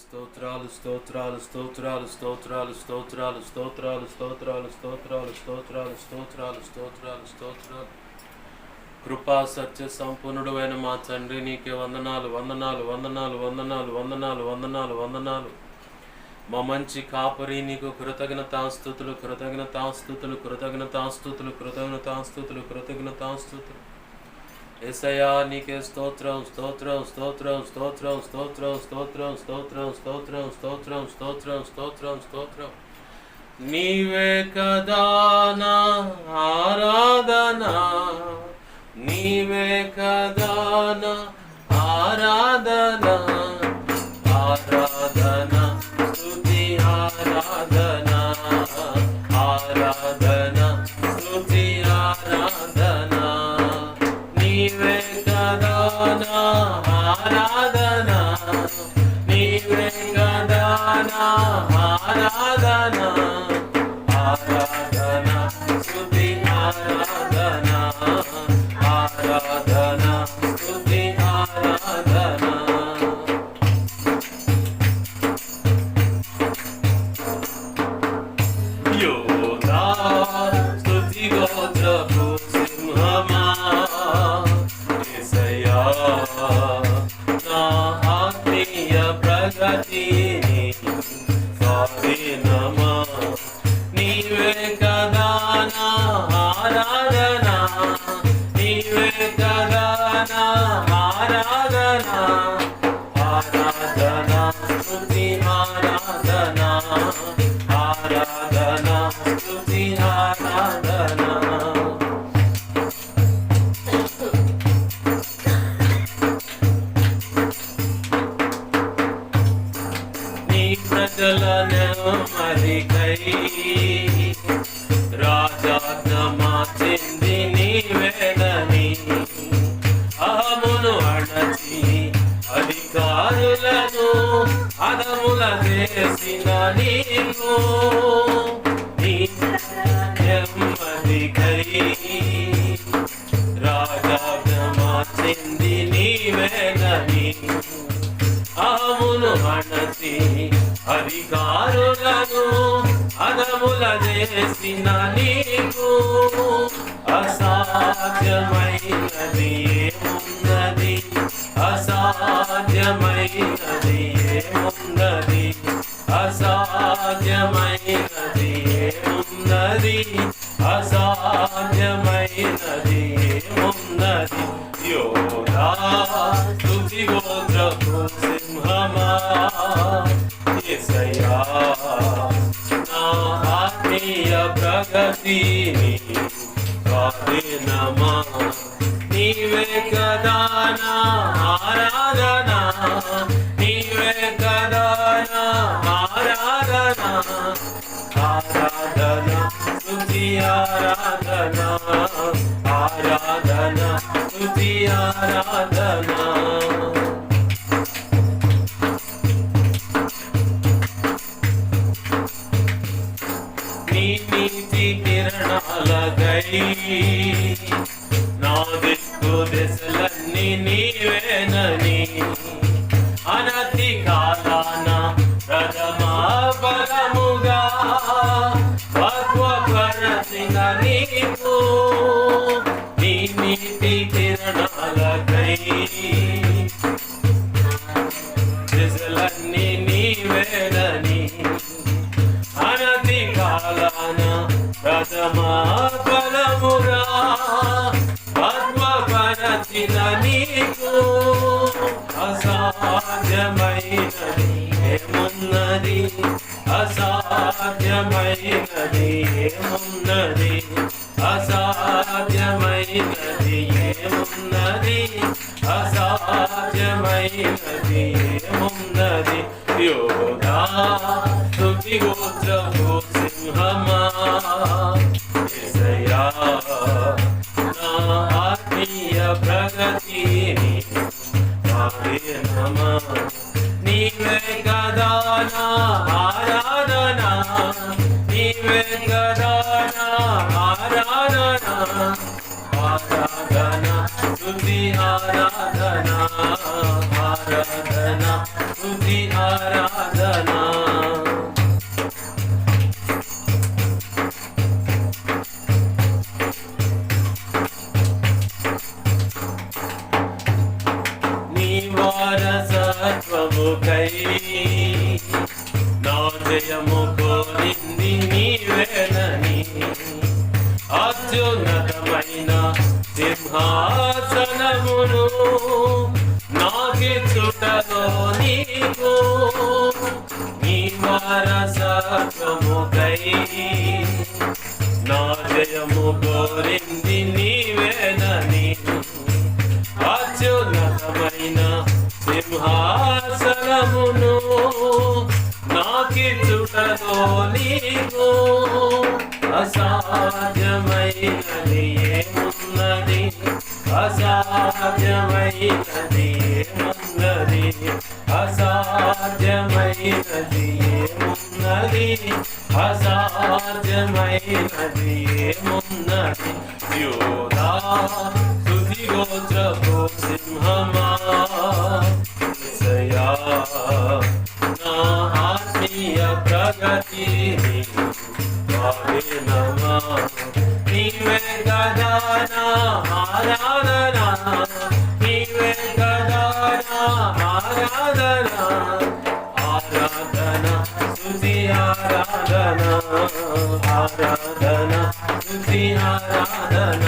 స్తోత్రాలు స్తోత్రాలు స్తోత్రాలు స్తోత్రాలు స్తోత్రాలు స్తోత్రాలు స్తోత్రాలు స్తోత్రాలు స్తోత్రాలు స్తోత్రాలు స్తోత్రాలు స్తోత్రాలు కృపా సత్య సంపూర్ణుడు అయిన మా తండ్రి నీకే వందనాలు వందనాలు వందనాలు వందనాలు వందనాలు వందనాలు వందనాలు. మా మంచి కాపరి నీకు కృతజ్ఞతాస్తుతులు కృతజ్ఞతాస్తుతులు కృతజ్ఞతాస్తుతులు కృతజ్ఞతాస్తుతులు కృతజ్ఞతాస్తుతులు. యేసయ్యా నీకే స్తోత్రం స్తోత్రం స్తోత్రం స్తోత్రం స్తోత్రం స్తోత్రం స్తోత్రం స్తోత్రం స్తోత్రం స్తోత్రం స్తోత్రం స్తోత్రం. నీవే కదా నా ఆరాధన, నీవే కదా నా ఆరాధన, ఆరాధన స్తుతి ఆరాధన, ఆరాధన స్తుతి ఆరాధన. నీవే కదా నా ఆరాధన, నీవే కదా నా ఆరాధన, ఆరాధన స్తుతి ఆరాధన, ఆరాధన స్తుతి ఆరాధన. యోధా స్తుతి గోత్రపు సింహమా, యేసయ్యా నా ఆత్మీయ ప్రగతిని స్వాధీనమా. నీవే కదా నా ఆరాధన, నీవే కదా నా ఆరాధన, ఆరాధన స్తుతి ఆరాధన, ఆరాధన స్తుతి ఆరాధన. నీ ప్రజలను మరికై రాజాజ్ఞ మార్చింది నీవేనని, అహమును అణచి అధికారులను అదముల చేసిన నీకు, నీ నెమ్మదికై రాజాజ్ఞ మార్చింది నీవేనని, అహమును అణచి అధికారులను అదముల చేసిన నీకు, అసాధ్యమైనది ఏమున్నది, అసాధ్యమైనది ఏమున్నది, అసాధ్యమైనది ఏమున్నది, అసాధ్యమైనది ఏమున్నది. యోధా స్తుతి గోత్రపు సింహమా, యేసయ్యా నా ఆత్మీయ ప్రగతిని స్వాధీనమా. నీవే కదా నా ఆరాధన, నీవే కదా నా ఆరాధన, ఆరాధన స్తుతి ఆరాధన, ఆరాధన స్తుతి ఆరాధన. నీ నీతి కిరణాలకై నా దిక్కు దిశలన్నీ నీవేనని, అనతి కాలాన ప్రథమా ఫలముగా పక్వపరచిన నీకు, నీ నీతి కిరణాలకై దిశలన్నీ నీవేనని, అనతి కాలాన ప్రథమా ఫలముగా పద్మపరచిన నీకు, అసాధ్యమైనది ఏమున్నది, అసాధ్యమైనది ఏమున్నది, అసాధ్యమైనది ఏమున్నది, అసాధ్యమైనది ఏమున్నది. యోధా స్తుతి గోత్రపు సింహమా, యేసయ్యా నా ఆత్మీయ ప్రగతిని స్వాధీనమా. నీవే కదా నా ఆరాధన, నీవే కదా నా ఆరాధన, ఆరాధన స్తుతి ఆరాధన, ఆరాధన స్తుతి ఆరాధన. అసాధ్యమైనది ఏమున్నది అసాధ్యమైనది ఏమున్నది అసాధ్యమైనది ఏమున్నది అసాధ్యమైనది ఏమున్నది యోధా స్తుతి గోత్రపు సింహమా యేసయ్యా నా ఆత్మీయ ప్రగతి వాడినమా నీవే కదా నా ఆరాధన నీవే కదా నా ఆరాధన ఆరాధన స్తుతి ఆరాధన ఆరాధన స్తుతి ఆరాధన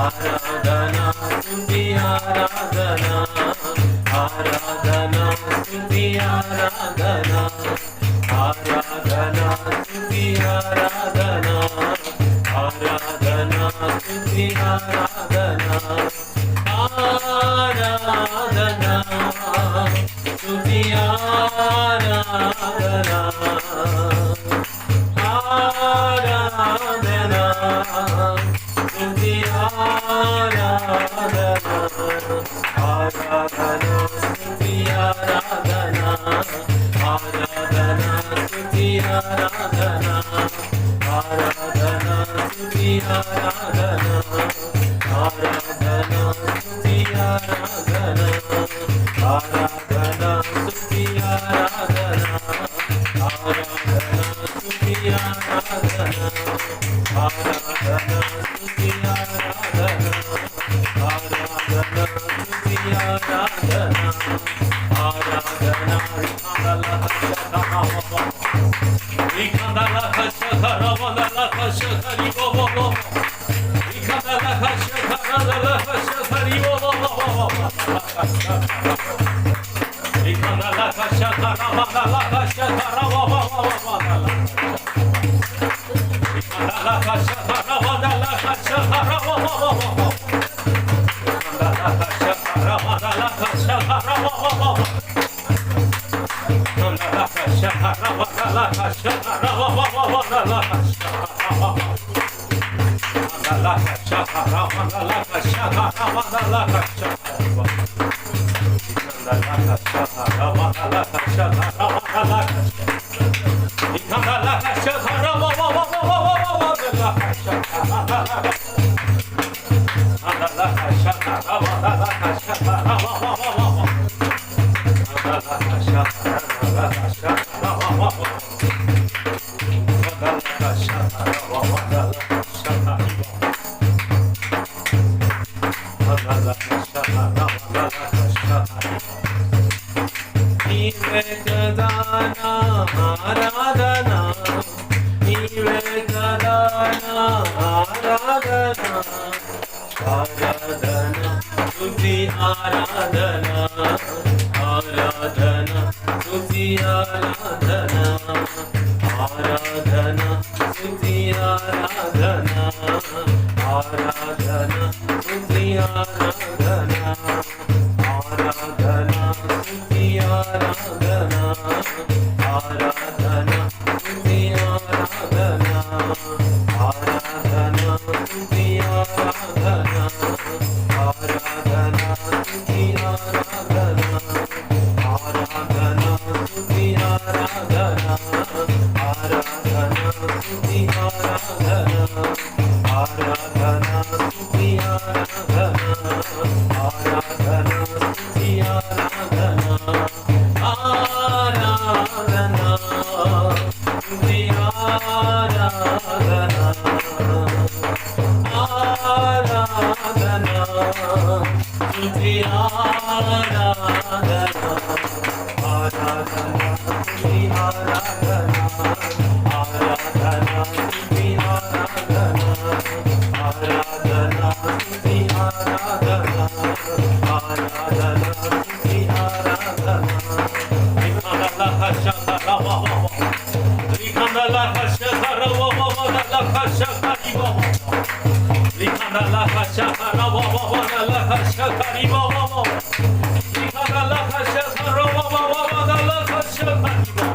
ఆరాధన స్తుతి ఆరాధన ఆరాధన స్తుతి ఆరాధన ఆరాధన స్తుతి ఆరాధన ఆరాధన స్తుతి ఆరాధన ఆరాధన స్తుతి ఆరాధన ఆరాధన స్తుతి ఆరాధన ఆరాధన స్తుతి ఆరాధన ఆరాధన స్తుతి ఆరాధన ఆరాధన స్తుతి ఆరాధన ఆరాధన స్తుతి ఆరాధన ఆరాధన స్తుతి ఆరాధన ఆరాధన స్తుతి ఆరాధన ఆరాధన స్తుతి ఆరాధన ఆరాధన స్తుతి ఆరాధన ఆరాధన Ikandala kashakara vandala kashakari bobo Ikandala kashakara kashakari bobo Ikandala kashakara vandala kashakara bobo Ikandala kashakara vandala kashakara bobo Ikandala kashakara vandala kashakara bobo నీవే కదా నా ఆరాధన నీవే కదా నా ఆరాధన ఆరాధన స్తుతి ఆరాధన ఆరాధన స్తుతి ఆరాధన ఆరాధన స్తుతి ఆరాధన ఆరాధన స్తుతి ఆరాధన ఆరాధన స్తుతి ఆరాధన ఆరాధన స్తుతి ఆరాధన ఆరాధన స్తుతి ఆరాధన ఆరాధన స్తుతి ఆరాధన ఆరాధన స్తుతి ఆరాధన ఆరాధన స్తుతి ఆరాధన ఆరాధన స్తుతి ఆరాధన ఆరాధన స్తుతి ఆరాధన ఆరాధన స్తుతి ఆరాధన ఆరాధన స్తుతి ఆరాధన ఆరాధన స్తుతి ఆరాధన ఆరాధన స్తుతి ఆరాధన ఆరాధన స్తుతి ఆరాధన ఆరాధన స్తుతి ఆరాధన Ikandala kashakara bobo Ikandala kashakara bobo Ikandala kashakari bobo Ikandala kashakara bobo Ikandala kashakari bobo Ikandala kashakara bobo Ikandala kashakari bobo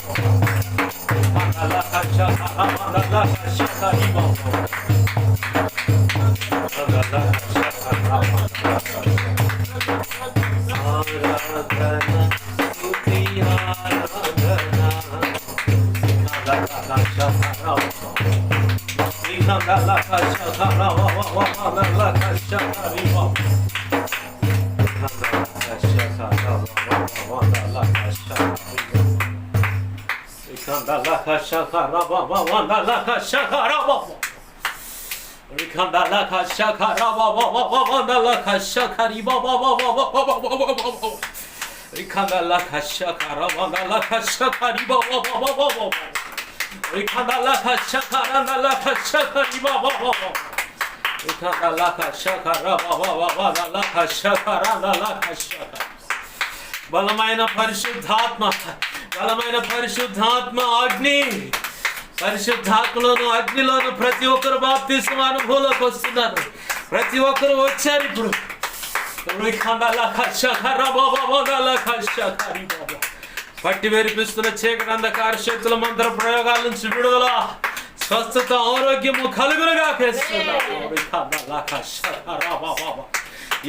Ikandala kashakara bobo Ikandala kashakari bobo ఆరాధన స్తుతి ఆరాధన బలమైన పరిశుద్ధాత్మ, బలమైన పరిశుద్ధాత్మ అగ్ని, పరిశుద్ధాత్మలోను అగ్నిలోను ప్రతి ఒక్కరు బాప్తిస్మ అనుభవంలోకి వస్తున్నారు. ప్రతి ఒక్కరు వచ్చారు ఇప్పుడు. పట్టి వెరిపిస్తున్న చీకటి అంధకార శక్తుల మంత్ర ప్రయోగాల నుంచి విడుదల, స్వస్థత, ఆరోగ్యము కలుగునుగా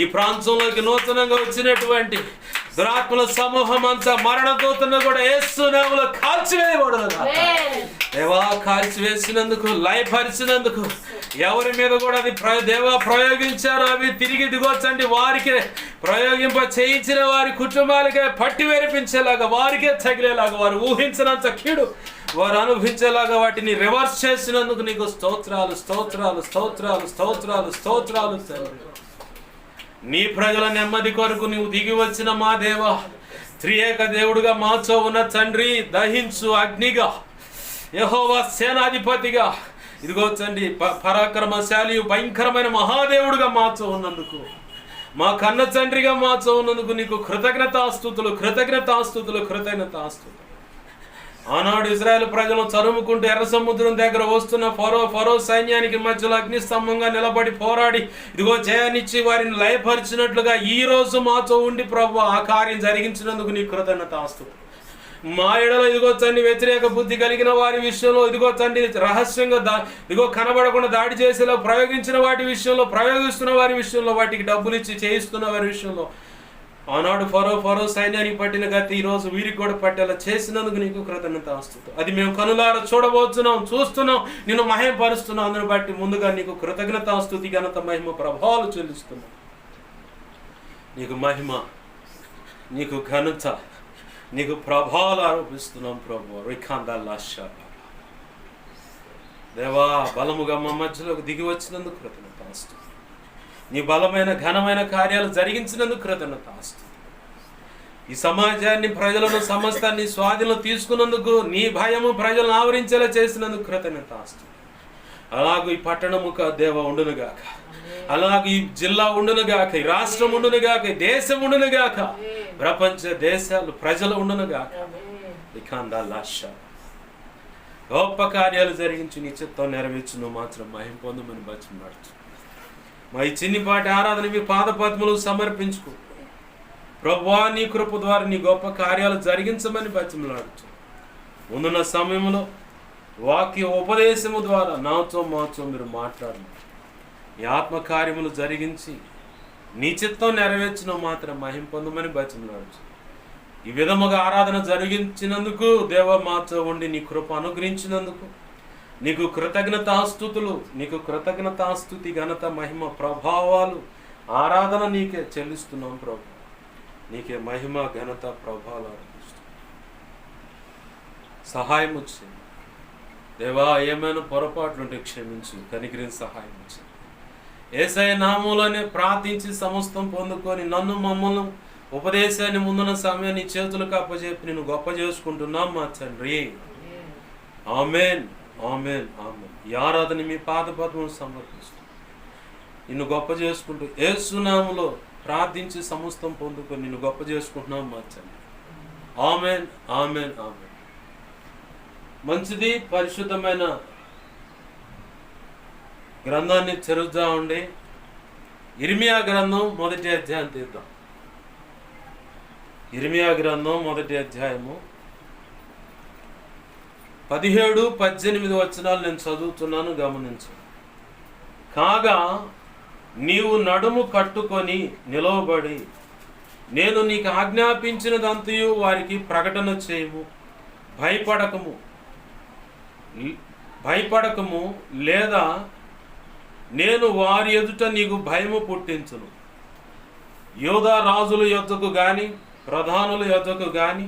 ఈ ప్రాంతంలోకి నూతనంగా వచ్చినటువంటి దురాత్మల సమూహం అంతా మరణ దూతను కూడా యేసు నామములో కాల్చివేయబడును. దేవా కాల్చివేసినందుకు, లయపరిచినందుకు, ఎవరి మీద కూడా అది దేవా ప్రయోగించారో అవి తిరిగి దిగొచ్చండి వారికి ప్రయోగింప చేయించిన వారి కుటుంబాలకే పట్టి వేరిపించేలాగా, వారికే తగిలేలాగా, వారు ఊహించినంత కీడు వారు అనుభవించేలాగా వాటిని రివర్స్ చేసినందుకు నీకు స్తోత్రాలు, స్తోత్రాలు, స్తోత్రాలు, స్తోత్రాలు, స్తోత్రాలు తండ్రి. నీ ప్రజల నెమ్మది కొరకు నీవు దిగి వచ్చిన మా దేవ, త్రియేక దేవుడుగా మాతో ఉన్న తండ్రి, దహించు అగ్నిగా, యెహోవా సేనాధిపతిగా, ఇదిగో తండ్రి పరాక్రమశాలి భయంకరమైన మహాదేవుడుగా మాతో ఉన్నందుకు, మా కన్న తండ్రిగా మాతో ఉన్నందుకు నీకు కృతజ్ఞతాస్తుతులు, కృతజ్ఞతాస్తుతులు, కృతజ్ఞతాస్తుతులు. ఆనాడు ఇజ్రాయెల్ ప్రజలను తరుముకుంటూ ఎర్ర సముద్రం దగ్గర వస్తున్న ఫరో సైన్యానికి మధ్యలో అగ్నిస్తంభంగా నిలబడి పోరాడి ఇదిగో జయాన్నిచ్చి వారిని లయపరిచినట్లుగా ఈ రోజు మాతో ఉండి ప్రభు ఆ కార్యం జరిగించినందుకు నీ కృతజ్ఞతాస్తుతులు. మా ఎడలో ఇదిగో తండ్రి వ్యతిరేక బుద్ధి కలిగిన వారి విషయంలో, ఇదిగో తండ్రి రహస్యంగా ఇదిగో కనబడకుండా దాడి చేసేలా ప్రయోగించిన వాటి విషయంలో, ప్రయోగిస్తున్న వారి విషయంలో, వాటికి డబ్బులు ఇచ్చి చేయిస్తున్న వారి విషయంలో, ఆనాడు ఫరో సైన్యానికి పట్టిన గతి ఈరోజు వీరికి కూడా పట్టేలా చేసినందుకు నీకు కృతజ్ఞతాస్తుతులు. అది మేము కనులారా చూడబోతున్నాం, చూస్తున్నాం, నిన్ను మహిమపరుస్తున్నాం. అందుని బట్టి ముందుగా నీకు కృతజ్ఞతాస్తుతి, ఘనత, మహిమ, ప్రభావాలు చెల్లిస్తున్నాం. నీకు మహిమ, నీకు ఘనత, నీకు ప్రభావాలు ఆరోపిస్తున్నాం ప్రభు. దేవా బలముగా మా మధ్యలోకి దిగి వచ్చినందుకు కృతజ్ఞతాస్తుతి. నీ బలమైన ఘనమైన కార్యాలు జరిగించినందుకు కృతజ్ఞతాస్తుతి. ఈ సమాజాన్ని, ప్రజలను, సమస్తాన్ని స్వాధీనం తీసుకున్నందుకు, నీ భయము ప్రజలను ఆవరించేలా చేసినందుకు కృతజ్ఞతాస్తుతి. అలాగూ ఈ పట్టణము దేవ ఉండునుగాక, అలాగే ఈ జిల్లా ఉండునుగాక, ఈ రాష్ట్రం ఉండునుగాక, ఈ దేశం ఉండునుగాక, ప్రపంచ దేశాలు ప్రజలు ఉండునుగాక. గొప్ప కార్యాలు జరిగించి నీ చిత్తం నెరవేర్చు, నువ్వు మాత్రం మహిమ పొందమని బతిమాడుతూ మా ఈ చిన్నిపాటి ఆరాధన మీ పాదపద్మలు సమర్పించుకో ప్రభువా. నీ కృప ద్వారా నీ గొప్ప కార్యాలు జరిగించమని బతిమలాడుతూ ముందున్న సమయంలో వాక్య ఉపదేశము ద్వారా నాతో మాతో మీరు మాట్లాడండి. ఈ ఆత్మకార్యములు జరిగించి నీ చిత్తం నెరవేర్చిన మాత్రం మహిమ పొందమని బతిమలాడుతూ ఈ విధముగా ఆరాధన జరిగించినందుకు దేవ మాతో ఉండి నీ కృప అనుగ్రహించినందుకు నీకు కృతజ్ఞతాస్తుతులు, నీకు కృతజ్ఞతాస్తుతి, ఘనత, మహిమ, ప్రభావాలు, ఆరాధన నీకే చెల్లిస్తున్నాం ప్రభు. నీకే మహిమ, ఘనత, ప్రభావాలు ఆరాధిస్తున్నాం. సహాయం వచ్చింది దేవా, ఏమైనా పొరపాట్లుంటే క్షమించు, కనికరిని సహాయం వచ్చింది. యేసయ్య నామములోనే ప్రార్థించి సమస్తం పొందుకొని నన్ను మమ్మల్ని ఉపదేశాన్ని ముందున్న సమయాన్ని నీ చేతులకు అప్పచెప్పి నేను గొప్ప చేసుకుంటున్నాం మా తండ్రి. Amen, amen, amen. ఈ ఆరాధన మీ పాదపద్మం సమర్పిస్తూ నిన్ను గొప్ప చేసుకుంటూ యేసు నామములో ప్రార్థించి సమస్తం పొందుకొని నిన్ను గొప్ప చేసుకుంటున్నాం మా తండ్రి. Amen, amen, amen. మంచిది. పరిశుద్ధమైన గ్రంథాన్ని చదువుతా ఉండి ఇర్మియా గ్రంథం 1వ అధ్యాయం తీద్దాం. ఇర్మియా గ్రంథం 1వ అధ్యాయము 17-18 వచనాలు నేను చదువుతున్నాను, గమనించు. కాగా నీవు నడుము కట్టుకొని నిలవబడి నేను నీకు ఆజ్ఞాపించినదంతయు వారికి ప్రకటన చేయము. భయపడకము లేదా నేను వారి ఎదుట నీకు భయము పుట్టించును. యోధా రాజుల యొద్దకు గాని, ప్రధానుల యొద్దకు గాని,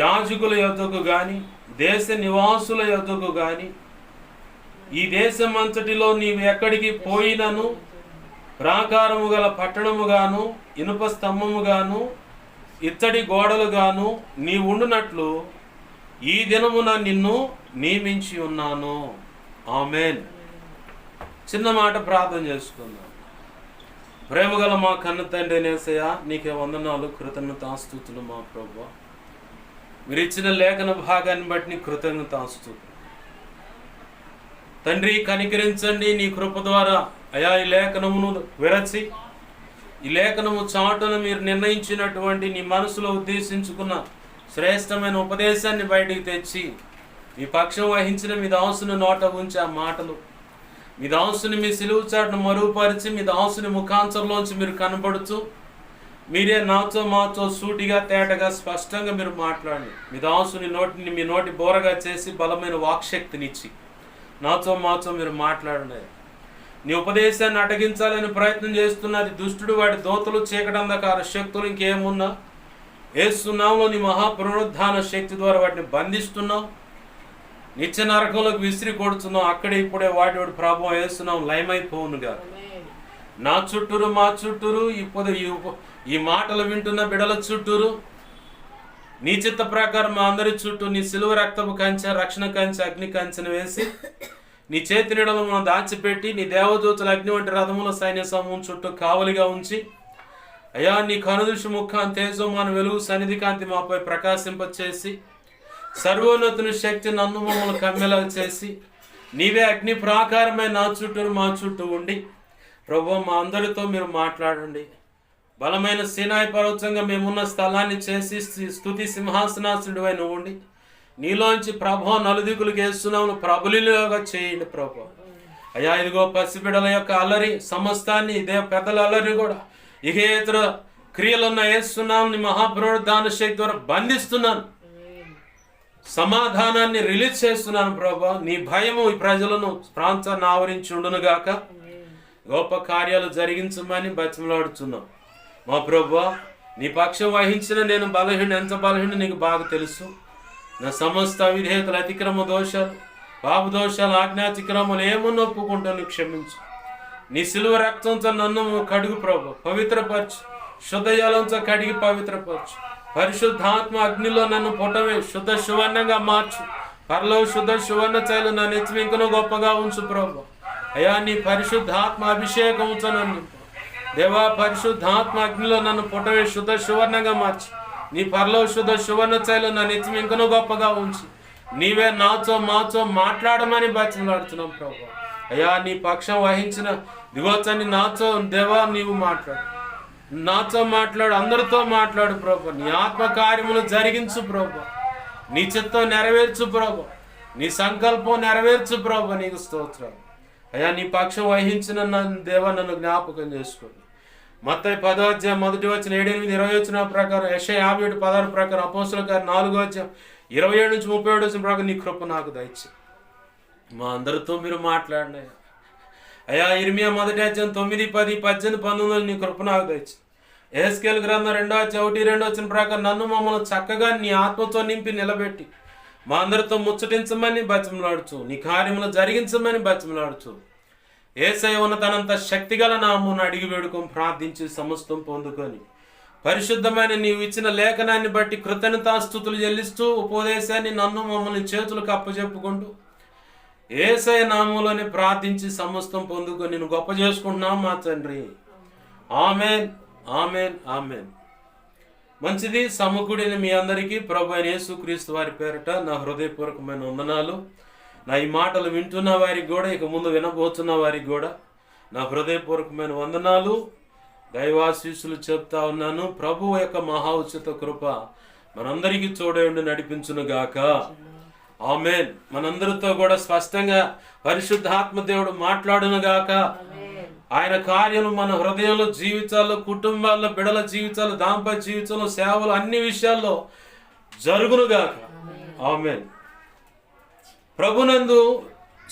యాజకుల యొద్దకు గాని, దేశ నివాసుల యొద్దకు గాని, ఈ దేశమంతటిలో నీవు ఎక్కడికి పోయినను ప్రాకారము గల పట్టణముగాను, ఇనుప స్తంభముగాను, ఇత్తడి గోడలుగాను నీ ఉండునట్లు ఈ దినమున నిన్ను నియమించి ఉన్నాను. ఆమేన్. చిన్న మాట ప్రార్థన చేసుకుందాం. ప్రేమగల మా కన్న తండ్రి యేసయ్య, నీకే వందనాలు, కృతజ్ఞతాస్తుతులు మా ప్రభువా. మీరు ఇచ్చిన లేఖన భాగాన్ని బట్టి నీ కృతజ్ఞతాస్తుతులు తండ్రి. కనికరించండి నీ కృప ద్వారా అయా ఈ లేఖనమును విరచి, ఈ లేఖనము చాటున మీరు నిర్ణయించినటువంటి నీ మనసులో ఉద్దేశించుకున్న శ్రేష్టమైన ఉపదేశాన్ని బయటికి తెచ్చి మీ పక్షం వహించిన మీ దాసుని నోట ఉంచి ఆ మాటలు మీ దాసుని మీ సిలువు చాటును మరుగుపరిచి మీ దాసుని ముఖాంతరంలోంచి మీరు కనబడుతూ మీరే నాతో మాతో సూటిగా తేటగా స్పష్టంగా మీరు మాట్లాడి మీ దాసుని నోటిని మీ నోటి బోరగా చేసి బలమైన వాక్శక్తినిచ్చి నాతో మాతో మీరు మాట్లాడండి. నీ ఉపదేశాన్ని అటగించాలని ప్రయత్నం చేస్తున్నది దుష్టుడు, వాడి దోతలు, చీకటి అంధకార శక్తులు, ఇంకేమున్నా యేసు నామములో నీ మహాపునరుద్ధాన శక్తి ద్వారా వాటిని బంధిస్తున్నావు, నిత్య నరకంలోకి విసిరి కొడుతున్నావు. అక్కడే ఇప్పుడే వాటి ప్రభావం వేస్తున్నావు, లయమైపోవునుగా. నా చుట్టూరు మా చుట్టూరు ఇప్పుడు ఈ మాటలు వింటున్న బిడల చుట్టూరు నీ చిత్త ప్రకారం మా అందరి చుట్టూ నీ సిలువ రక్తపు కంచె, రక్షణ కంచె, అగ్ని కంచెను వేసి నీ చేతి నీడలో మనం దాచిపెట్టి నీ దేవదూతల అగ్ని వంటి రథముల సైన్య సమూహం చుట్టూ కావలిగా ఉంచి అయ్యా నీ కనుదృష్టి ముఖాన్ని తేజోమాన వెలుగు సన్నిధి కాంతి మాపై ప్రకాశింపచేసి సర్వోన్నతుని శక్తి నన్ను మమ్మల్ని కమ్మెలా చేసి నీవే అగ్ని ప్రాకారమైన నా చుట్టూ మా చుట్టూ ఉండి ప్రభువా మా అందరితో మీరు మాట్లాడండి. బలమైన సీనాయి పర్వతంగా మేమున్న స్థలాన్ని చేసి స్తుతి సింహాసనాసుడు అయిన ఉండి నీలోంచి ప్రభావం నలుదికులకు వేస్తున్నాము ప్రభులుగా చేయండి ప్రభు. అయ్యా ఇదిగో పసిబిడల యొక్క అల్లరి సమస్తాన్ని ఇదే పెద్దల అల్లరి కూడా ఇహేతర క్రియలున్న వేస్తున్నాను నీ మహాపునరుద్ధాన శక్తి ద్వారా బంధిస్తున్నాను, సమాధానాన్ని రిలీజ్ చేస్తున్నాను ప్రభా. నీ భయము ఈ ప్రజలను ప్రాంతాన్ని ఆవరించి ఉండునుగాక. గొప్ప కార్యాలు జరిగించమని బతిమలాడుతున్నాం మా ప్రభువా. నీ పక్షం వహించిన నేను బలహీన, ఎంత బలహీన నీకు బాగా తెలుసు. నా సమస్త విధేయతలు, అతిక్రమ దోషాలు, పాప దోషాలు, ఆజ్ఞాతిక్రమాలు ఏమన్నా ఒప్పుకుంటాను క్షమించు. నీ సిలువ రక్తంతో నన్ను కడుగు ప్రభు, పవిత్రపరచు. శుద్ధ జలంతో కడిగి పవిత్రపరచు. పరిశుద్ధాత్మ అగ్నిలో నన్ను పుటమే శుద్ధ సువర్ణంగా మార్చు. పరలో శుద్ధ సువర్ణ చైలు నా నెత్తిమి ఇంకనూ గొప్పగా ఉంచు ప్రభు. అయ్యా నీ పరిశుద్ధాత్మ అభిషేకంతో నన్ను దేవా, పరిశుద్ధాత్మ అగ్నిలో నన్ను పుటమే శుద్ధ సువర్ణంగా మార్చి నీ పరలో శుద్ధ సువర్ణ చైలు నా నెత్తిమి ఇంకనూ గొప్పగా ఉంచి నీవే నాతో మాతో మాట్లాడమని బతిమలాడుతున్నాం ప్రభు. అయ్యా నీ పక్షం వహించిన దిగోచని నాతో దేవా నీవు మాట్లాడు, నాతో మాట్లాడు, అందరితో మాట్లాడు ప్రభు. నీ ఆత్మ కార్యములు జరిగించు ప్రభు, నీ చిత్తం నెరవేర్చు ప్రభు, నీ సంకల్పం నెరవేర్చు ప్రభు. నీకు స్తోత్రాలు. అయ్యా నీ పక్షం వహించిన నన్ను దేవా నన్ను జ్ఞాపకం చేసుకోండి. మత్తయి 10వ అధ్యాయం 1 వచనం 7, 8, 20 వచనం ప్రకారం, యెషయా 57, 16 ప్రకారం, అపోస్తలుల కార్యం 4వ అధ్యాయం 27 నుంచి 37 వచనం ప్రకారం నీ కృప నాకు దయచేయి. మా అందరితో మీరు మాట్లాడిన అయ్యా ఇర్మియా 1వ అధ్యాయం 9, 10, 18, 19 నీ కృప నాకు దయచేయి. యెహెజ్కేలు గ్రంథం 2వ అధ్యాయం 1, 2 వచనం ప్రకారం నన్ను మమ్మల్ని చక్కగా నీ ఆత్మతో నింపి నిలబెట్టి మా అందరితో ముచ్చటించమని బతిమలాడుచు, నీ కార్యములు జరిగించమని బతిమలాడుచు. యేసయ్య ఉన్నతనంత శక్తిగల నామమును అడిగి వేడుకొని ప్రార్థించి సమస్తం పొందుకొని పరిశుద్ధమైన నీవు ఇచ్చిన లేఖనాన్ని బట్టి కృతజ్ఞతాస్తుతులు చెల్లిస్తూ ఉపదేశాన్ని నన్ను మమ్మల్ని చేతులకు అప్పచెప్పుకుంటూ యేసయ్య నామములోనే ప్రార్థించి సమస్తం పొందుకొని నేను గొప్ప చేసుకుంటున్నాం మా తండ్రి. Amen, amen, amen. మంచిది. సమకూడిన మీ అందరికీ ప్రభు అయిన యేసుక్రీస్తు వారి పేరిట నా హృదయపూర్వకమైన వందనాలు. నా ఈ మాటలు వింటున్న వారికి కూడా, ఇక ముందు వినబోతున్న వారికి కూడా నా హృదయపూర్వకమైన వందనాలు, దైవాశీస్సులు చెప్తా ఉన్నాను. ప్రభు యొక్క మహా ఉచిత కృప మనందరికీ తోడై నడిపించును గాక. ఆమేన్. మనందరితో కూడా స్పష్టంగా పరిశుద్ధాత్మ దేవుడు మాట్లాడును గాక. ఆయన కార్యాలు మన హృదయంలో, జీవితాల్లో, కుటుంబాల్లో, బిడల జీవితాలు, దాంపత్య జీవితంలో, సేవలు, అన్ని విషయాల్లో జరుగునుగాక. ఆమేన్. ప్రభునందు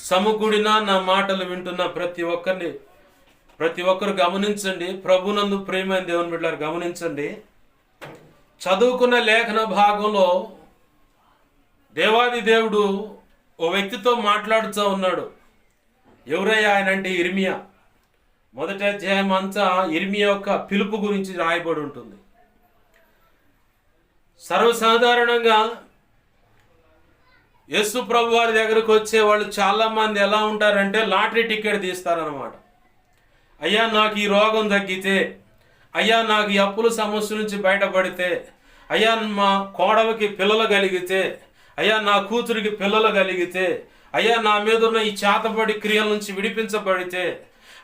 సమకూడిన నా మాటలు వింటున్న ప్రతి ఒక్కరు గమనించండి. ప్రభునందు ప్రియమైన దేవుని బిడ్డలారా గమనించండి. చదువుకున్న లేఖన భాగంలో దేవాది దేవుడు ఓ వ్యక్తితో మాట్లాడుతూ ఉన్నాడు. ఎవరయ్యా ఆయన అంటే ఇర్మియా. మొదటి అధ్యాయం అంతా ఇర్మియా యొక్క పిలుపు గురించి రాయబడి ఉంటుంది. సర్వసాధారణంగా యేసు ప్రభు వారి దగ్గరకు వచ్చే వాళ్ళు చాలామంది ఎలా ఉంటారంటే లాటరీ టికెట్ తీస్తారనమాట. అయ్యా నాకు ఈ రోగం తగ్గితే, అయ్యా నాకు ఈ అప్పుల సమస్య నుంచి బయటపడితే, అయ్యా మా కోడలికి పిల్లలు కలిగితే, అయ్యా నా కూతురికి పిల్లలు కలిగితే, అయ్యా నా మీద ఉన్న ఈ చేతబడి క్రియల నుంచి విడిపించబడితే,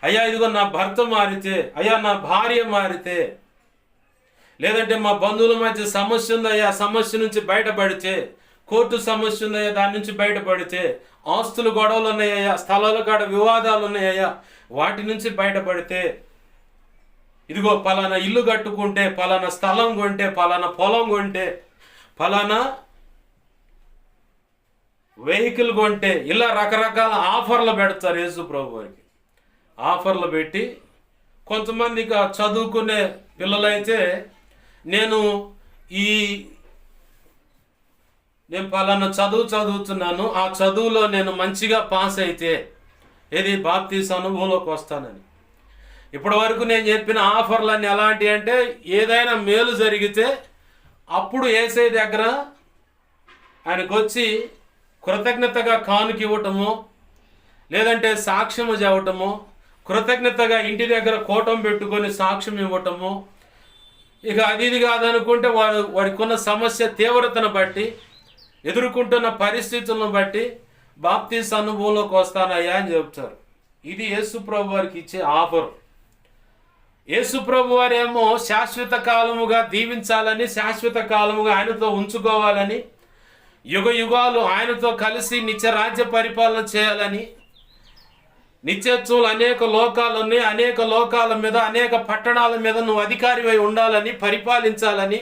అయ్యా ఇదిగో నా భర్త మారితే, అయ్యా నా భార్య మారితే, లేదంటే మా బంధువుల మధ్య సమస్య ఉందయ్యా, సమస్య నుంచి బయటపడితే, కోర్టు సమస్య ఉందయ్యా, దాని నుంచి బయటపడితే, ఆస్తులు గొడవలు ఉన్నాయ్యా, స్థలాల కాడ వివాదాలు ఉన్నాయ్యా, వాటి నుంచి బయటపడితే, ఇదిగో పలానా ఇల్లు కట్టుకుంటే, పలానా స్థలం కొంటే, పలానా పొలం కొంటే, పలానా వెహికల్ కొంటే, ఇలా రకరకాల ఆఫర్లు పెడతారు యేసు ప్రభు వారికి. ఆఫర్లు పెట్టి కొంతమంది చదువుకునే పిల్లలైతే నేను పలానా చదువుతున్నాను, ఆ చదువులో నేను మంచిగా పాస్ అయితే బాప్తీసు అనుభవంలోకి వస్తానని. ఇప్పటి వరకు నేను చెప్పిన ఆఫర్లన్నీ ఎలాంటి అంటే, ఏదైనా మేలు జరిగితే అప్పుడు యేసయ్య దగ్గర ఆయనకు వచ్చి కృతజ్ఞతగా కానుక ఇవ్వటము, లేదంటే సాక్ష్యము చెప్పటము, కృతజ్ఞతగా ఇంటి దగ్గర కూటం పెట్టుకొని సాక్ష్యం ఇవ్వటము. ఇక ఇది కాదనుకుంటే వాడికి ఉన్న సమస్య తీవ్రతను బట్టి, ఎదుర్కొంటున్న పరిస్థితులను బట్టి బాప్తీసు అనుభవంలోకి వస్తానయ్యా అని చెప్తారు. ఇది యేసు ప్రభు వారికి ఇచ్చే ఆఫర్. యేసు ప్రభు వారేమో శాశ్వత కాలముగా దీవించాలని, శాశ్వత కాలముగా ఆయనతో ఉంచుకోవాలని, యుగ యుగాలు ఆయనతో కలిసి నిత్య రాజ్య పరిపాలన చేయాలని, నిత్యోత్సవాలు అనేక లోకాలు ఉన్నాయి, అనేక లోకాల మీద, అనేక పట్టణాల మీద నువ్వు అధికారివై ఉండాలని, పరిపాలించాలని,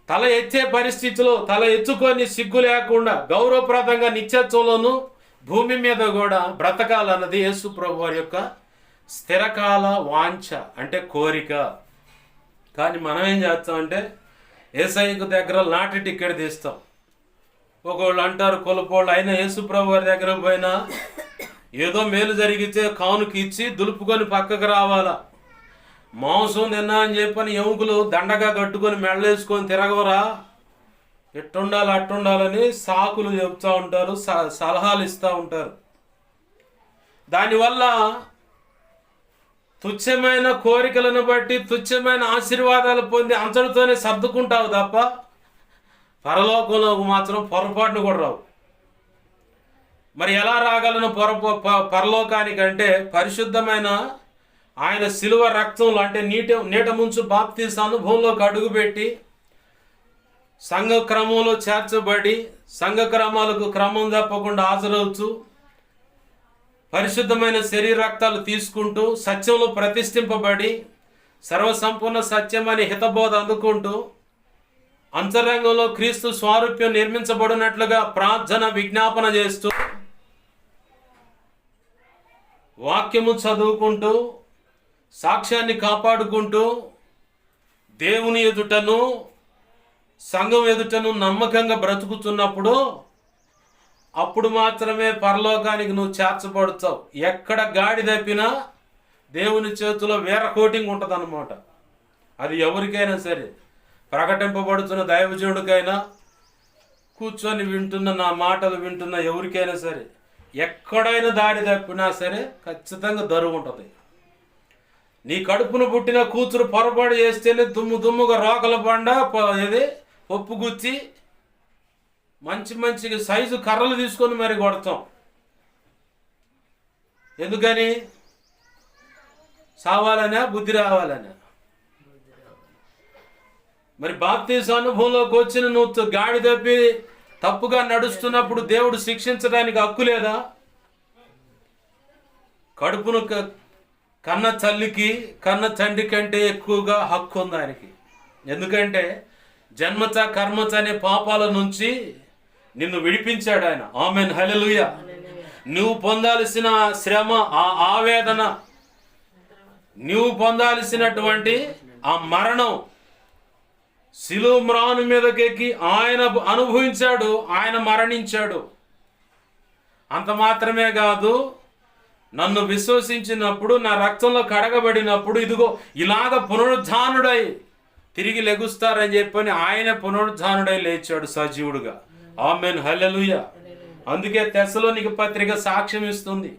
తల ఎత్తే పరిస్థితిలో తల ఎత్తుకొని సిగ్గు లేకుండా గౌరవప్రదంగా నిత్యోత్సవంలోను భూమి మీద కూడా బ్రతకాలన్నది యేసు ప్రభు వారి యొక్క స్థిరకాల వాంఛ, అంటే కోరిక. కానీ మనం ఏం చేస్తామంటే యేసయ్య దగ్గర లాటరీ టికెట్ తీస్తాం. ఒకళ్ళు అంటారు కులపోళ్ళు, అయినా యేసు ప్రభు వారి దగ్గర పోయినా ఏదో మేలు జరిగితే కానుక ఇచ్చి దులుపుకొని పక్కకు రావాలా. మాంసం తిన్నా అని చెప్పని ఎముకలు దండగా కట్టుకొని మెడలేసుకొని తిరగవరా, ఎట్టుండాలి అట్టుండాలని సాకులు చెప్తూ ఉంటారు, సలహాలు ఇస్తూ ఉంటారు. దానివల్ల తుచ్చమైన కోరికలను బట్టి తుచ్చమైన ఆశీర్వాదాలు పొంది అంతటితోనే సర్దుకుంటావు తప్ప పరలోకంలో మాత్రం పొరపాటును కూడా రావు. మరి ఎలా రాగలను పరలోకానికంటే పరిశుద్ధమైన ఆయన శిలువ రక్తంలో, అంటే నీట ముంచు బాప్తీసు అనుభవంలోకి అడుగుపెట్టి సంఘ క్రమంలో చేర్చబడి సంఘ క్రమాలకు క్రమం తప్పకుండా హాజరవుతూ పరిశుద్ధమైన శరీర రక్తాలు తీసుకుంటూ సత్యంలో ప్రతిష్ఠింపబడి సర్వసంపూర్ణ సత్యం అనే హితబోధ అందుకుంటూ అంతరంగంలో క్రీస్తు స్వారూప్యం నిర్మించబడినట్లుగా ప్రార్థన విజ్ఞాపన చేస్తూ వాక్యము చదువుకుంటూ సాక్ష్యాన్ని కాపాడుకుంటూ దేవుని ఎదుటను సంఘం ఎదుటను నమ్మకంగా బ్రతుకుతున్నప్పుడు అప్పుడు మాత్రమే పరలోకానికి నువ్వు చేర్చబడతావు. ఎక్కడ గాడి తప్పినా దేవుని చేతిలో వేర కోటింగ్ ఉంటుంది అన్నమాట. అది ఎవరికైనా సరే, ప్రకటింపబడుతున్న దైవజనుడికైనా, కూర్చొని వింటున్న నా మాటలు వింటున్న ఎవరికైనా సరే, ఎక్కడైనా దారి తప్పినా సరే ఖచ్చితంగా దరువు ఉంటుంది. నీ కడుపును పుట్టిన కూతురు పొరపాటు చేస్తేనే దుమ్ముగా రోకల బండ పప్పు గుచ్చి మంచి సైజు కర్రలు తీసుకొని మరి కొడతాం. ఎందుకని? సావాలనే, బుద్ధి రావాలనే. మరి బాప్తీసు అనుభవంలోకి వచ్చిన నువ్వు గాడి తప్పి తప్పుగా నడుస్తున్నప్పుడు దేవుడు శిక్షించడానికి హక్కు లేదా? కడుపును కన్న తల్లికి కన్న తండ్రి కంటే ఎక్కువగా హక్కు ఉంది ఆయనకి. ఎందుకంటే జన్మచ కర్మచ అనే పాపాల నుంచి నిన్ను విడిపించాడు ఆయన. ఆమెన్, హల్లెలూయా. నువ్వు పొందాల్సిన శ్రమ, ఆ ఆవేదన, నువ్వు పొందాల్సినటువంటి ఆ మరణం శిలువ మ్రాను మీదకెక్కి ఆయన అనుభవించాడు, ఆయన మరణించాడు. అంత మాత్రమే కాదు, నన్ను విశ్వసించినప్పుడు, నా రక్తంలో కడగబడినప్పుడు ఇదిగో ఇలాగ పునరుద్ధానుడై తిరిగి లెగుస్తారని చెప్పని ఆయన పునరుద్ధానుడై లేచాడు సజీవుడుగా. ఆమేన్, హల్లెలూయా. అందుకే తెస్సలోనికీ పత్రిక సాక్ష్యం ఇస్తుంది,